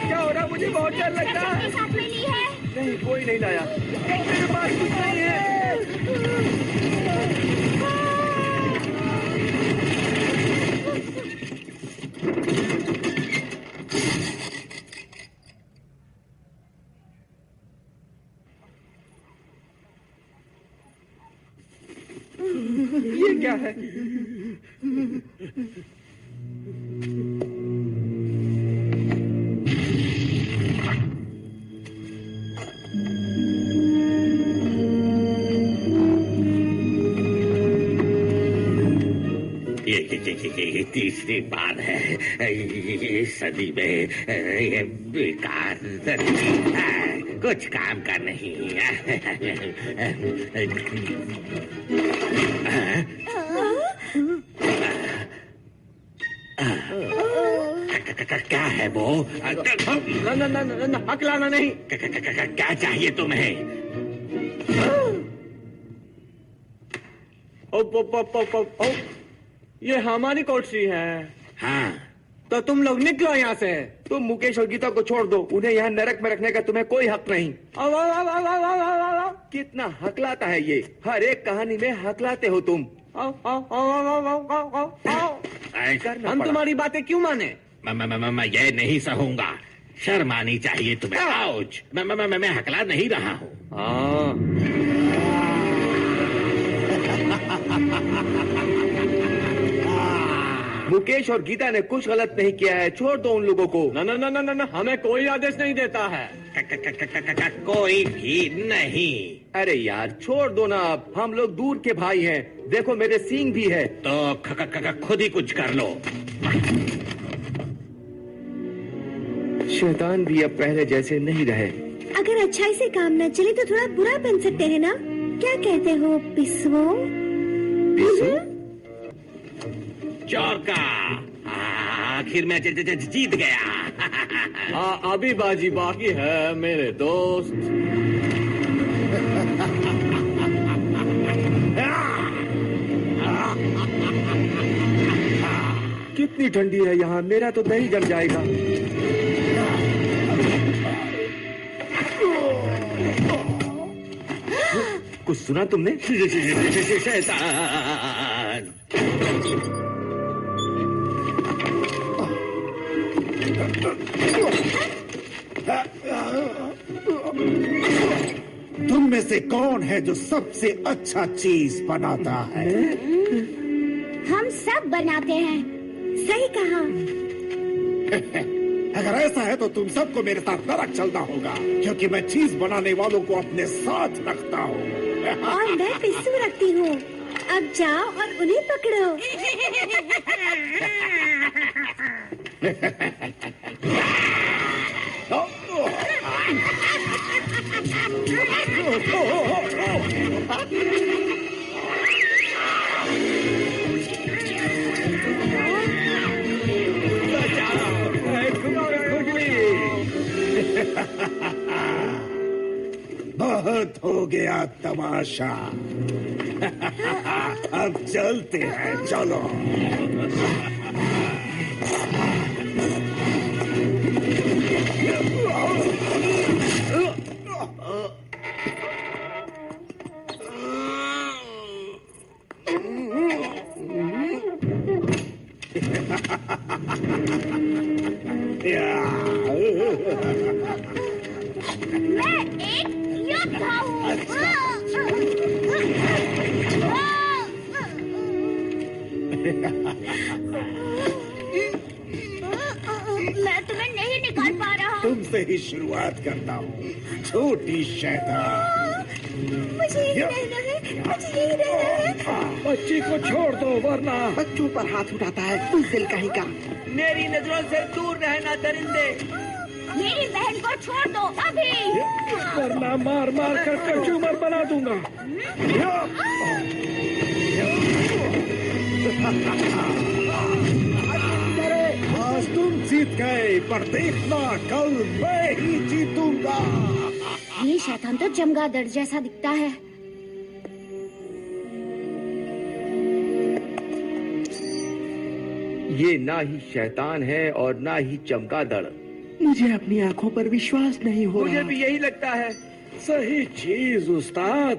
क्या हो रहा? मुझे बहुत डर लग रहा है। साथ में ली है? नहीं, कोई नहीं लाया। मेरे पास कुछ नहीं है। ये क्या है? ये तीसरी बार है ये सदी में ये बेकार है, कुछ काम का नहीं है। क्या है वो? हकलाना नहीं। क्या चाहिए तुम्हें? ये हमारी कोठरी है। हाँ, तो तुम लोग निकलो यहाँ से। तुम मुकेश और गीता को छोड़ दो, उन्हें यहाँ नरक में रखने का तुम्हें कोई हक नहीं। कितना हकलाता है ये, हर एक कहानी में हकलाते हो तुम। हम तुम्हारी बातें क्यों माने? मैं ये नहीं सहूंगा, शर्म आनी चाहिए तुम्हें। आउच, मैं हकला नहीं रहा हूँ। मुकेश और गीता ने कुछ गलत नहीं किया है, छोड़ दो उन लोगों को। ना, हमें कोई आदेश नहीं देता है। कोई भी नहीं। अरे यार छोड़ दो ना, आप हम लोग दूर के भाई हैं। देखो मेरे सींग भी है। तो खुद ही कुछ कर लो। शैतान भी अब पहले जैसे नहीं रहे। अगर अच्छाई से काम न चले तो थोड़ा बुरा बन सकते हैं ना? क्या कहते हो पिसवो? चोर का आखिर में जीत गया। अभी बाजी बाकी है मेरे दोस्त। कितनी ठंडी है यहाँ, मेरा तो दही जम जाएगा। कुछ सुना तुमने? शैतान। तुम में से कौन है जो सबसे अच्छा चीज बनाता है? हम सब बनाते हैं। सही कहा। अगर ऐसा है तो तुम सबको मेरे साथ नरक चलना होगा, क्योंकि मैं चीज बनाने वालों को अपने साथ रखता हूँ। और मैं पिस्सू रखती हूँ। अब जाओ और उन्हें पकड़ो। बहुत हो गया तमाशा। अब चलते हैं, चलो। मैं एक योद्धा हूँ। मैं तुम्हें नहीं निकाल पा रहा। तुमसे ही शुरुआत करता हूँ, छोटी शैतान। मुझे यही रहना है, मुझे यही रहना है। बच्ची को छोड़ दो वरना। बच्चों पर हाथ उठाता है बुज़दिल कहीं का। मेरी नजरों से दूर रहना दरिंदे। मेरी बहन को छोड़ दो अभी, वरना मार मार कर कंज्यूमर बना दूंगा। आज तुम जीत गए, पर देखना कल मैं ही जीतूंगा। ये शैतान तो चमगादड़ जैसा दिखता है। ये ना ही शैतान है और ना ही चमगादड़। मुझे अपनी आंखों पर विश्वास नहीं हो रहा। मुझे भी यही लगता है। सही चीज उस्ताद।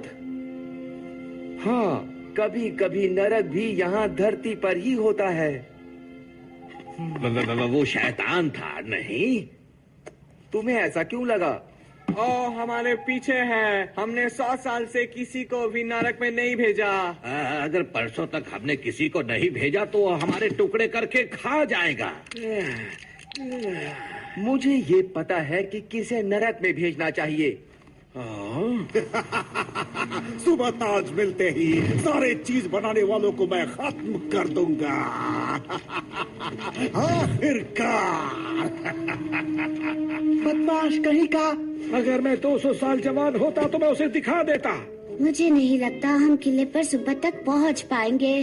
हाँ, कभी कभी नरक भी यहाँ धरती पर ही होता है। वो शैतान था नहीं? तुम्हें ऐसा क्यों लगा? ओ हमारे पीछे है। हमने 100 साल से किसी को भी नरक में नहीं भेजा। अगर परसों तक हमने किसी को नहीं भेजा तो हमारे टुकड़े करके खा जाएगा। मुझे ये पता है कि किसे नरक में भेजना चाहिए। सुबह ताज मिलते ही सारे चीज बनाने वालों को मैं खत्म कर दूंगा। आखिरकार। बदमाश कहीं का। अगर मैं 200 साल जवान होता तो मैं उसे दिखा देता। मुझे नहीं लगता हम किले पर सुबह तक पहुंच पाएंगे।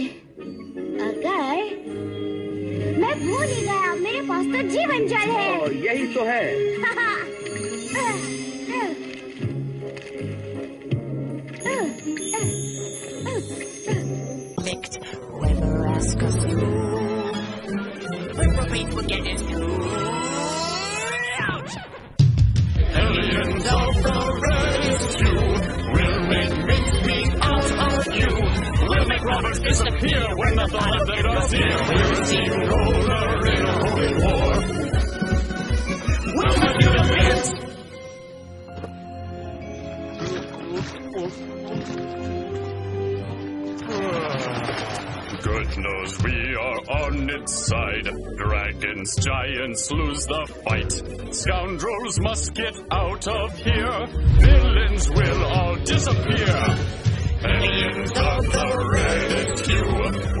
अगर मैं भूल ही गया, मेरे पास तो जीवन जल है। यही तो है। Aliens of the rescue will make me out of you. We'll make robbers disappear when the thought of them is here. We'll steamroller in a holy war. We'll make you defeat. Good knows we are on its side. Dragons, giants lose the fight. Scoundrels must get out of here. Villains will all disappear. Aliens of the reddest hue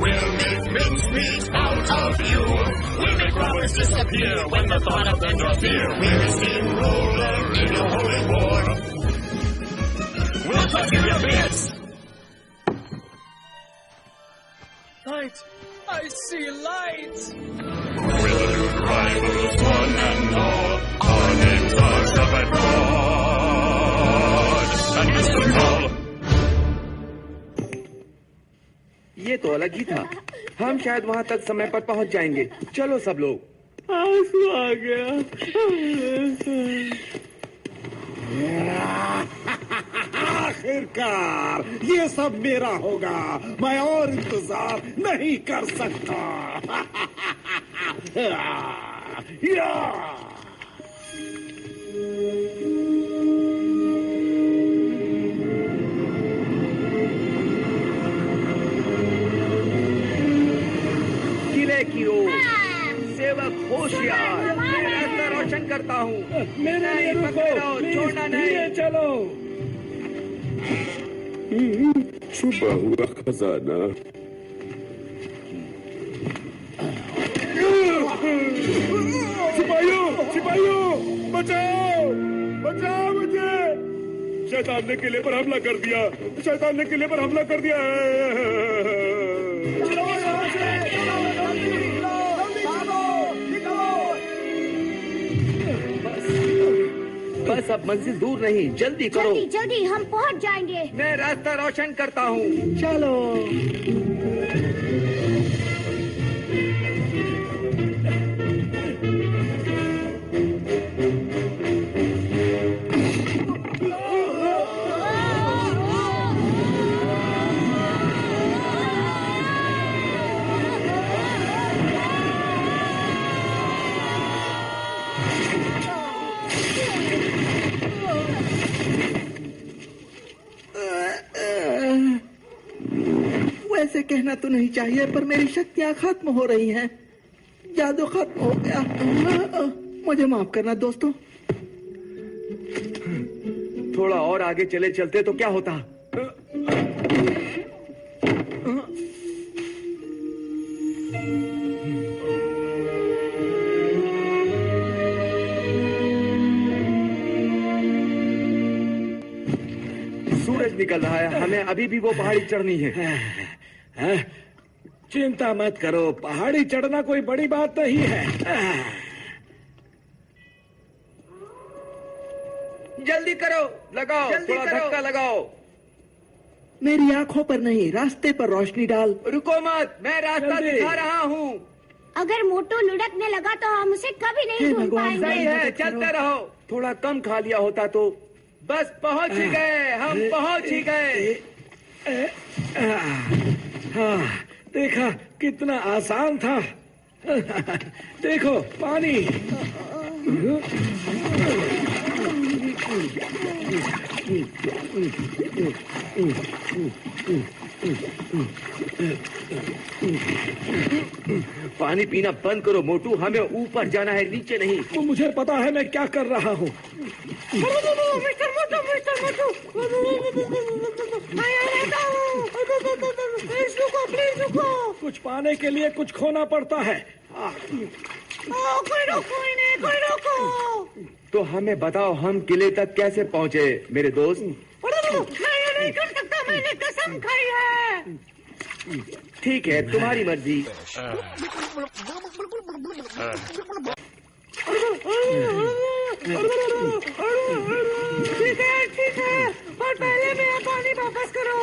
will make mincemeat out of you. We'll make robbers disappear when the thought of them draws near. We're a steamroller in a holy war. We'll touch your bits. Light! I see light! We'll elude rivals one and all. Our names are Shabbat Broad and Mr. Tall. ये तो अलग ही था। हम शायद वहाँ तक समय पर पहुँच जाएंगे। चलो सब लोग। आंसू आ गया। आखिरकार ये सब मेरा होगा। मैं और इंतजार नहीं कर सकता। किले की ओर सेवक होशियार, मैं रास्ता रोशन करता हूँ। मेरे लिए रुको, छोड़ना नहीं। चलो। छुपा हुआ खजाना। सिपाहियों, सिपाहियों, बचाओ, बचाओ मुझे। शैतान ने किले पर हमला कर दिया। शैतान ने किले पर हमला कर दिया। बस अब मंजिल दूर नहीं, जल्दी करो। जल्दी जल्दी हम पहुंच जाएंगे। मैं रास्ता रोशन करता हूँ। चलो। वैसे कहना तो नहीं चाहिए, पर मेरी शक्तियाँ खत्म हो रही हैं। जादू खत्म हो गया। मुझे माफ करना दोस्तों। थोड़ा और आगे चले चलते तो क्या होता? सूरज निकल रहा है। हमें अभी भी वो पहाड़ी चढ़नी है। चिंता मत करो, पहाड़ी चढ़ना कोई बड़ी बात नहीं है। जल्दी करो, लगाओ, थोड़ा धक्का लगाओ। मेरी आंखों पर नहीं, रास्ते पर रोशनी डाल। रुको मत, मैं रास्ता दिखा रहा हूँ। अगर मोटू लुढ़कने लगा तो हम उसे कभी नहीं ढूंढ पाएंगे। सही है, चलते रहो। थोड़ा कम खा लिया होता तो। बस पहुंच ही गए, हम पहुंच ही गए। हाँ, देखा कितना आसान था। देखो पानी। पानी पीना बंद करो मोटू, हमें ऊपर जाना है, नीचे नहीं। तो मुझे पता है मैं क्या कर रहा हूँ। मिस्टर मोटू, प्लीज रुको। कुछ पाने के लिए कुछ खोना पड़ता है। कोई रोको। तो हमें बताओ, हम किले तक कैसे पहुँचे मेरे दोस्त? मैं ये नहीं कर सकता, मैंने कसम खाई है। ठीक है, तुम्हारी मर्जी। ठीक है, और पहले मेरा पानी वापस करो।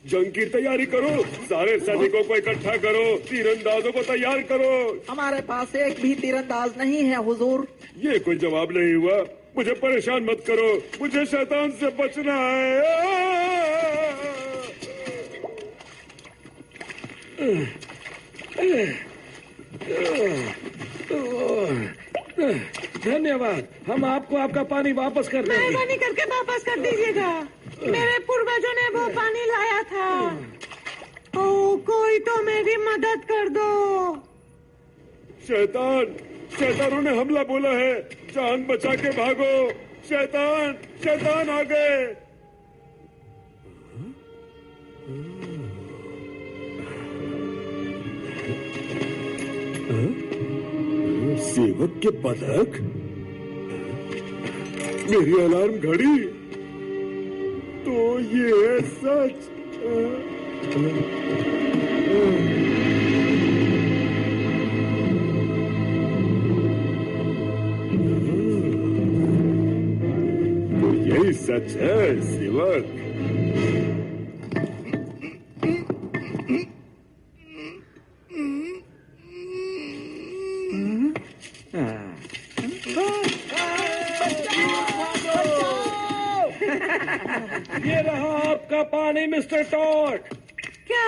जंग की तैयारी करो, सारे सैनिकों को इकट्ठा करो, तीरंदाजों को तैयार करो। हमारे पास एक भी तीरंदाज नहीं है हुजूर। ये कोई जवाब नहीं हुआ। मुझे परेशान मत करो, मुझे शैतान से बचना है। धन्यवाद, हम आपको आपका पानी वापस कर देंगे। मेहरबानी करके वापस कर दीजिएगा। मेरे पूर्वजों ने वो पानी लाया था। कोई तो मेरी मदद कर दो। शैतानों ने हमला बोला है, जान बचा के भागो। शैतान आ गए। सेवक के पदक, मेरी अलार्म घड़ी, तो ये है सच। तो यही सच है सेवक। ये रहा आपका पानी मिस्टर टॉड। क्या?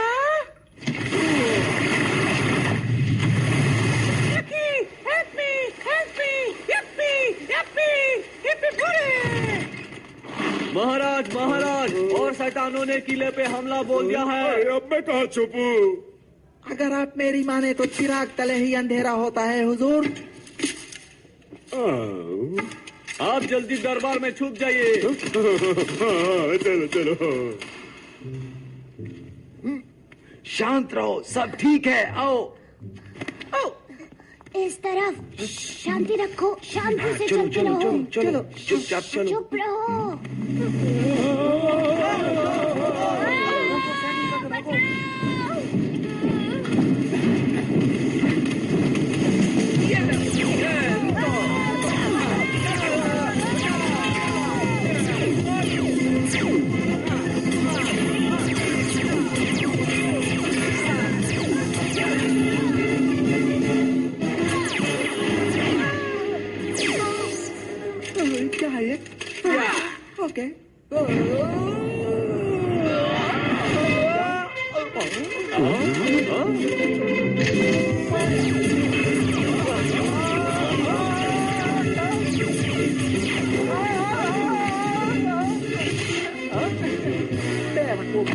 महाराज और शैतानों ने किले पे हमला बोल दिया है। अब मैं कहाँ छुपूं? अगर आप मेरी माने तो चिराग तले ही अंधेरा होता है हुजूर। आप जल्दी दरबार में छुप जाइए। चलो। शांत रहो, सब ठीक है। आओ। इस तरफ शांति रखो, शांति से चलते रहो। चलो चुपचाप चलो। चुप रहो। क्या है ये? ओके।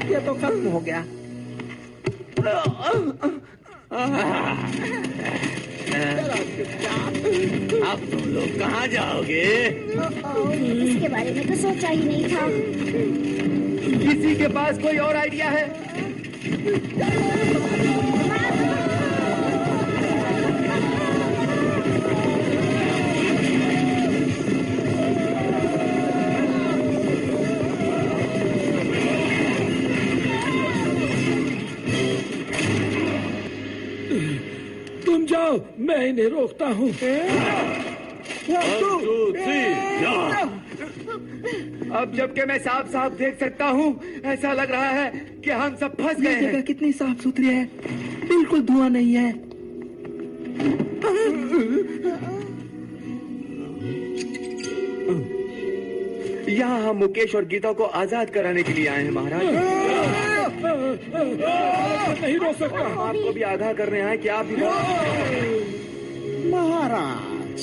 ये तो खत्म हो गया। आप तुम लोग कहाँ जाओगे? इसके बारे में तो सोचा ही नहीं था। किसी के पास कोई और आइडिया है? तुम जाओ, मैं इन्हें रोकता हूँ। अब जबकि मैं साफ साफ देख सकता हूँ, ऐसा लग रहा है कि हम सब फंस गए ये हैं। जगह कितनी साफ सुथरी है, बिल्कुल धुआं नहीं है। यहाँ हम मुकेश और गीता को आजाद कराने के लिए आए हैं महाराज। नहीं रोक सकता। आपको भी आगाह करने आए कि आप भी महाराज,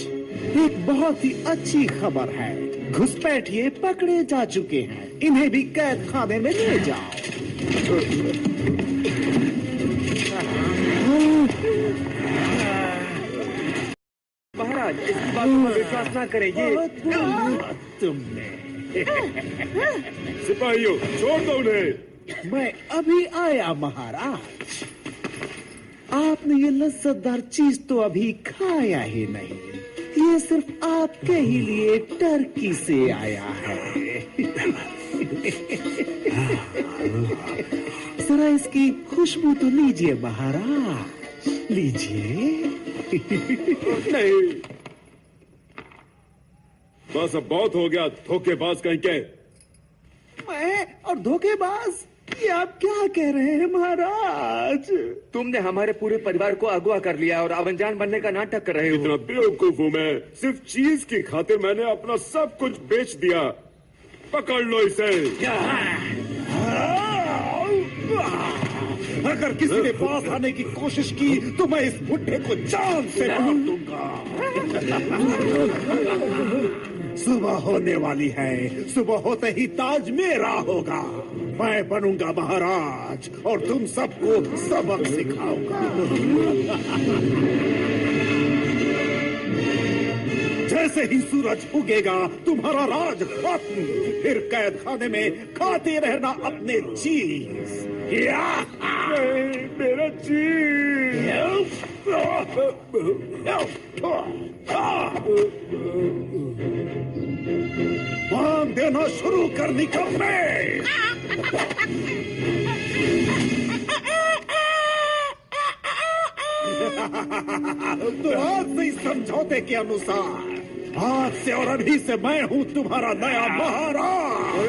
एक बहुत ही अच्छी खबर है। घुसपैठिए पकड़े जा चुके हैं, इन्हें भी कैद खाने में ले जाओ। महाराज, इसकी बातों पर विश्वास न करें। ये तुमने सिपाहियों, छोड़ दो उन्हें। मैं अभी आया महाराज। आपने ये लज्जतदार चीज तो अभी खाया ही नहीं। ये सिर्फ आपके ही लिए टर्की से आया है। जरा इसकी खुशबू तो लीजिए महाराज, लीजिए। नहीं, बस अब बहुत हो गया, धोखेबाज कहीं के। मैं और धोखेबाज, ये आप क्या कह रहे हैं महाराज? तुमने हमारे पूरे परिवार को अगवा कर लिया और अनजान बनने का नाटक कर रहे हो। इतना बेवकूफ हूँ मैं? सिर्फ चीज की खातिर मैंने अपना सब कुछ बेच दिया। पकड़ लो इसे। अगर किसी ने पास आने की कोशिश की तो मैं इस बुढ़े को जान से मार दूंगा। सुबह होने वाली है। सुबह होते ही ताज मेरा होगा। मैं बनूंगा महाराज और तुम सबको सबक सिखाऊंगा। जैसे ही सूरज उगेगा तुम्हारा राज खत्म। फिर कैद खाने में खाते रहना अपने चीज। मेरा चीज। मांग देना शुरू कर निकलने। तो आज से इस समझौते के अनुसार आज से और अभी से मैं हूँ तुम्हारा नया महाराज।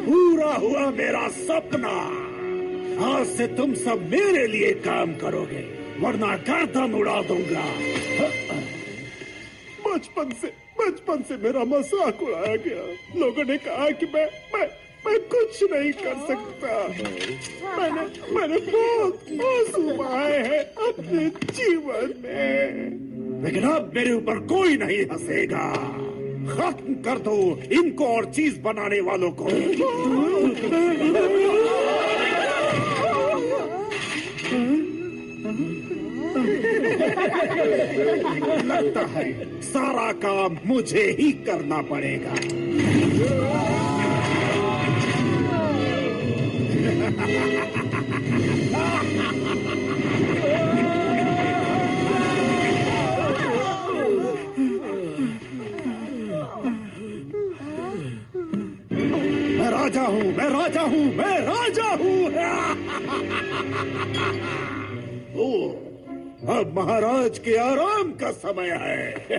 पूरा हुआ मेरा सपना। आज से तुम सब मेरे लिए काम करोगे, वरना गर्दन उड़ा दूंगा। बचपन से मेरा मजाक उड़ाया गया। लोगों ने कहा कि मैं कुछ नहीं कर सकता। मैंने बहुत आंसू बहाए हैं अपने जीवन में, लेकिन अब मेरे ऊपर कोई नहीं हंसेगा। खत्म कर दो इनको और चीज बनाने वालों को। लगता है सारा काम मुझे ही करना पड़ेगा। मैं राजा हूँ, मैं राजा हूँ, मैं राजा हूँ। अब महाराज के आराम का समय है।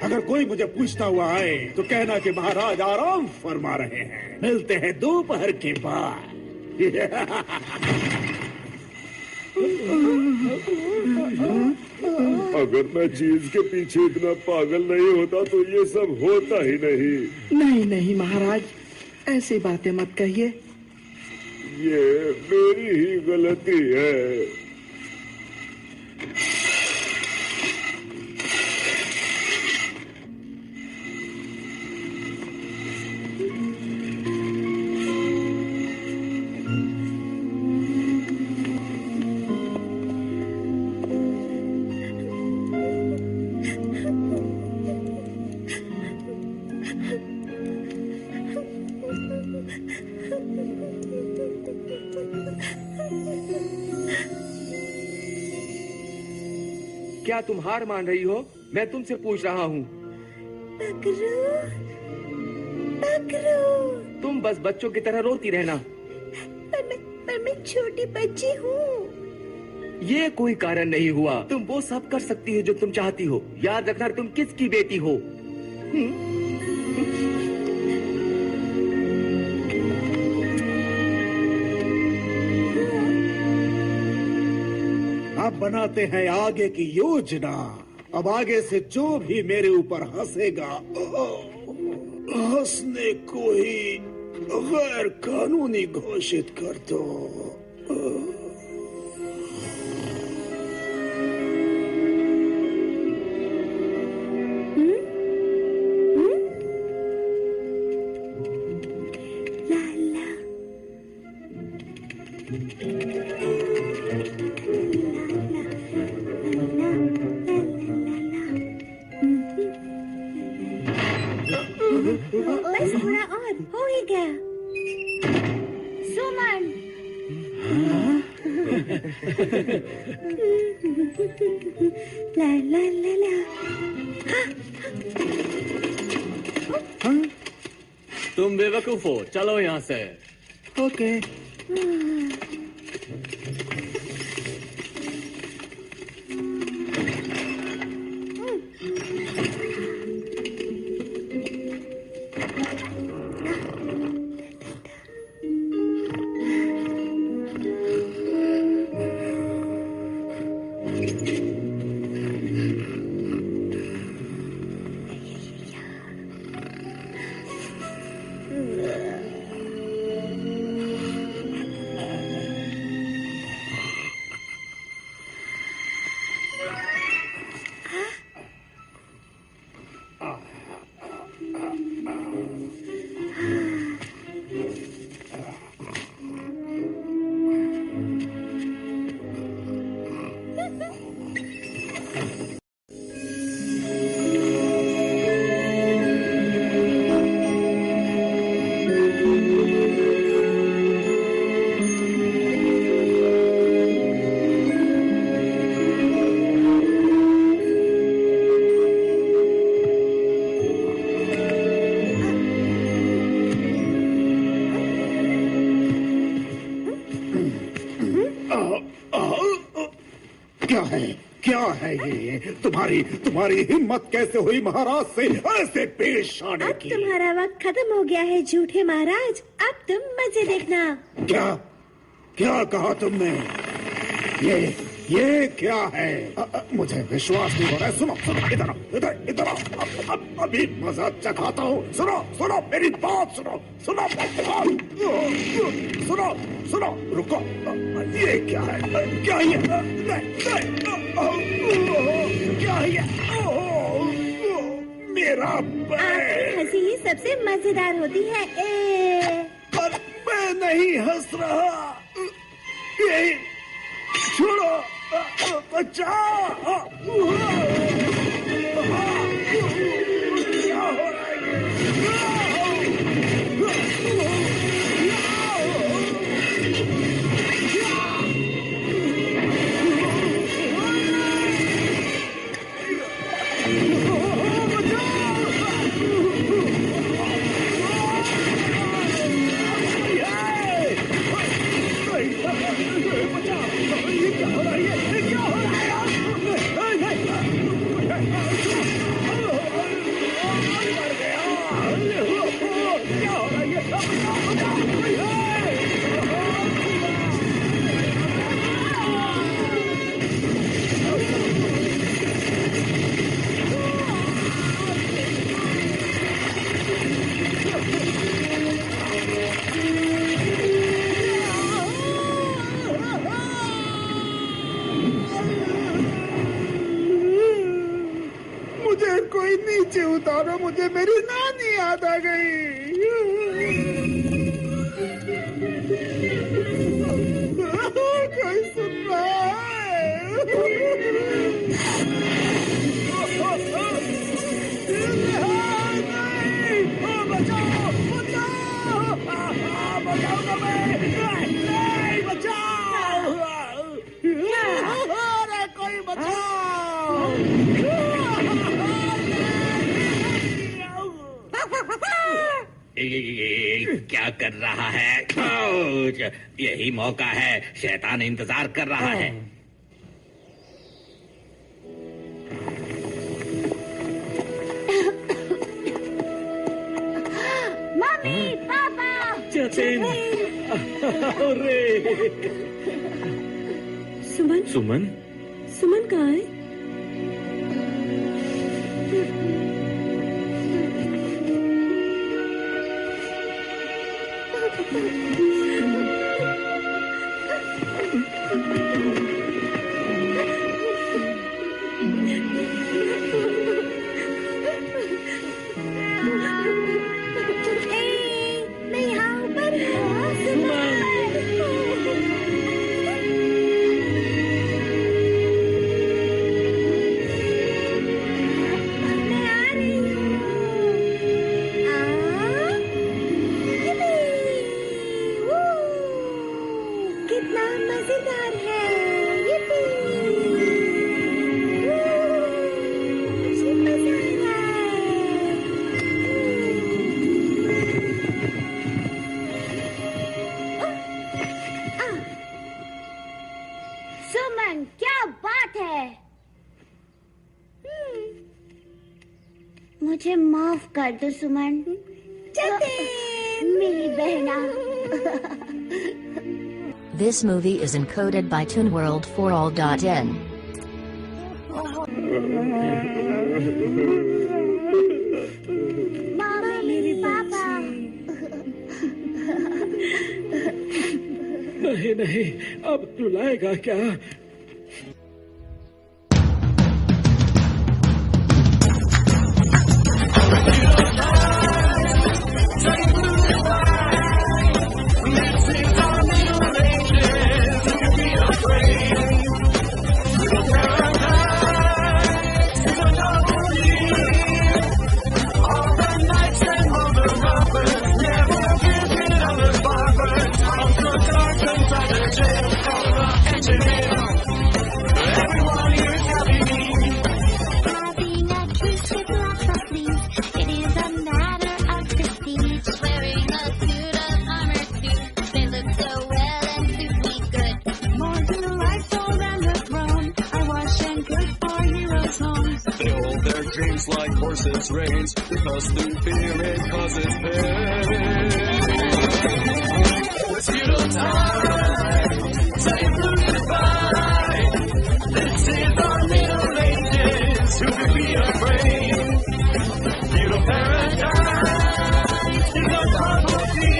अगर कोई मुझे पूछता हुआ आए तो कहना कि महाराज आराम फरमा रहे हैं। मिलते हैं दोपहर के बाद। अगर मैं चीज के पीछे इतना पागल नहीं होता तो ये सब होता ही नहीं। नहीं महाराज, ऐसी बातें मत कहिए। ये मेरी ही गलती है। क्या तुम हार मान रही हो? मैं तुमसे पूछ रहा हूँ। तुम बस बच्चों की तरह रोती रहना। पर मैं छोटी बच्ची हूँ। ये कोई कारण नहीं हुआ। तुम वो सब कर सकती हो जो तुम चाहती हो। याद रखना तुम किसकी बेटी हो। अब बनाते हैं आगे की योजना। अब आगे से जो भी मेरे ऊपर हंसेगा, हंसने को ही गैर कानूनी घोषित कर दो। बस थोड़ा और हो ही गया। सुमन। ला ला ला ला। तुम बेवकूफ हो, चलो यहाँ से। ओके। क्या है ये? तुम्हारी हिम्मत कैसे हुई महाराज से ऐसे पेश आने अब की? तुम्हारा वक्त खत्म हो गया है झूठे महाराज, अब तुम मजे देखना। क्या कहा तुमने? ये क्या है? मुझे विश्वास नहीं हो रहा है। सुनो इधर अभी मजा चखाता हूँ। सुनो मेरी बात सुनो रुको। ये क्या है? क्या ये? क्या ये? मेरा हंसी ही सबसे मजेदार होती है। पर मैं नहीं हंस रहा। ये छोड़ो, बचाओ। क्या हो रहा कोई नीचे उतारो, मुझे मेरी नानी याद आ गई। कोई सुन रहा कोई बचाओ। क्या कर रहा है? यही मौका है, शैतान इंतजार कर रहा है। मम्मी, पापा, जतिन, अरे सुमन कहाँ है? मुझे माफ कर दो सुमन। मेरी बहना। This movie is encoded by ToonWorld4All.in. मेरी पापा। नहीं, अब रुलाएगा क्या? Engineer like horses' reins, because through fear it causes pain. It's feudal time, time to goodbye. This is our Middle Ages, who could be afraid? Feudal paradise is a novelty.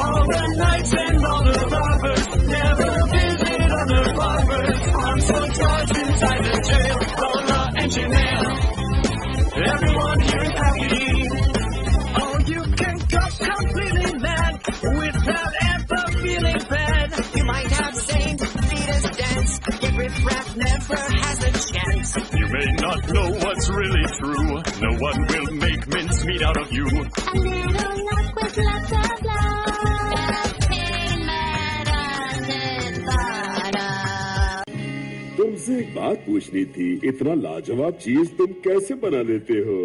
All the knights and all the robbers never visit other barbers. I'm so charged inside the jail, Lola and Janelle. Everyone here is happy. Oh, you can go completely mad without ever feeling bad. You might have Saint Peter's dance. Get riff-raff never has a chance. You may not know what's really true. No one will make mincemeat out of you. A little luck with lots of love. तुमसे एक बात पूछनी थी, इतना लाजवाब चीज तुम कैसे बना लेते हो?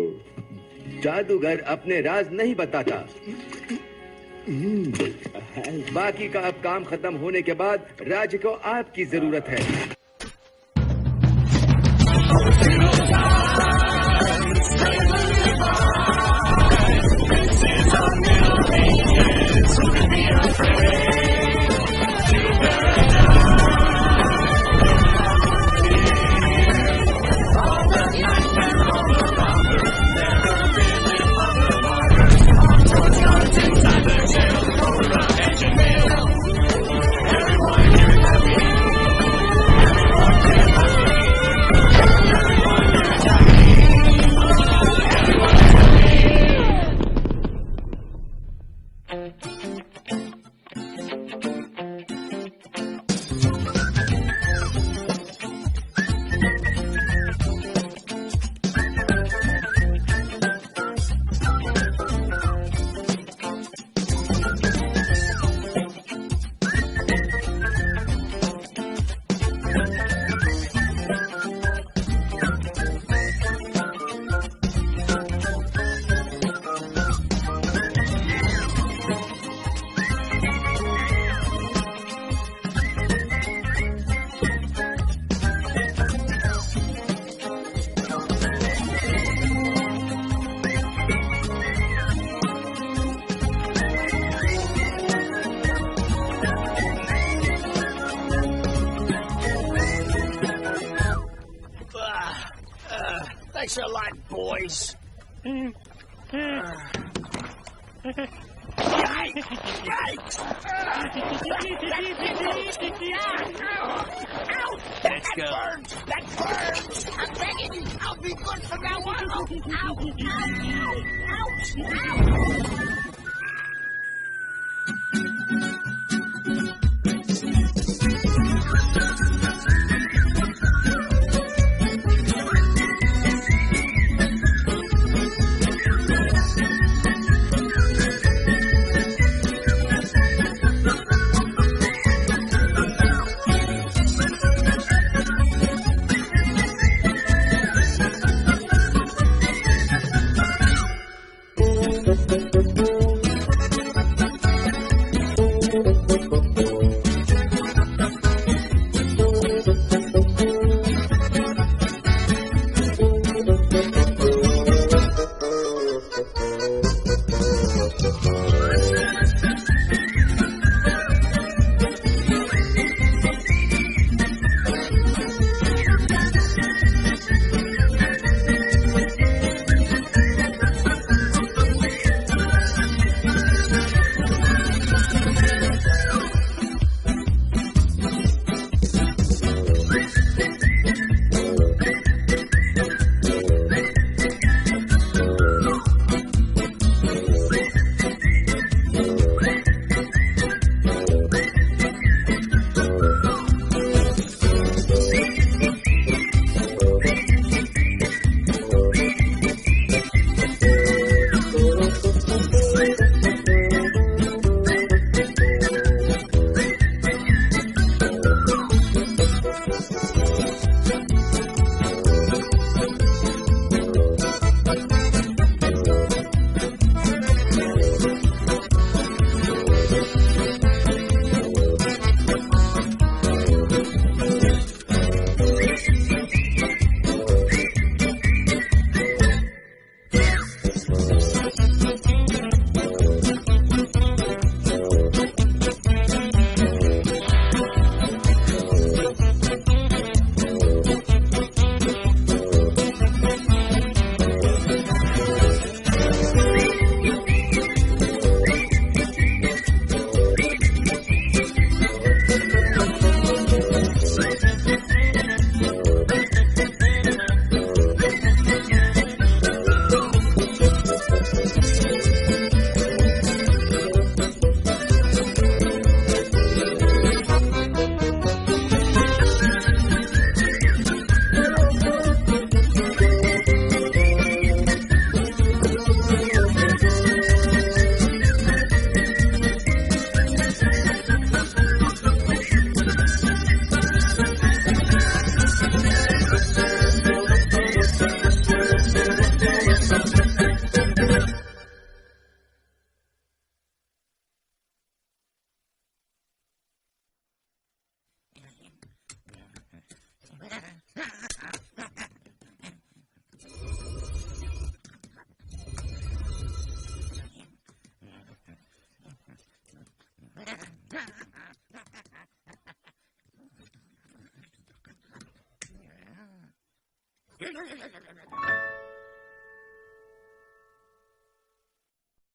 जादूगर अपने राज नहीं बताता। बाकी का अब काम खत्म होने के बाद राज्य को आपकी जरूरत है। Thanks a lot, boys. Yikes! Let's go. That burns! I'm begging you, I'll be good from now on. Ow! Ouch! Ouch!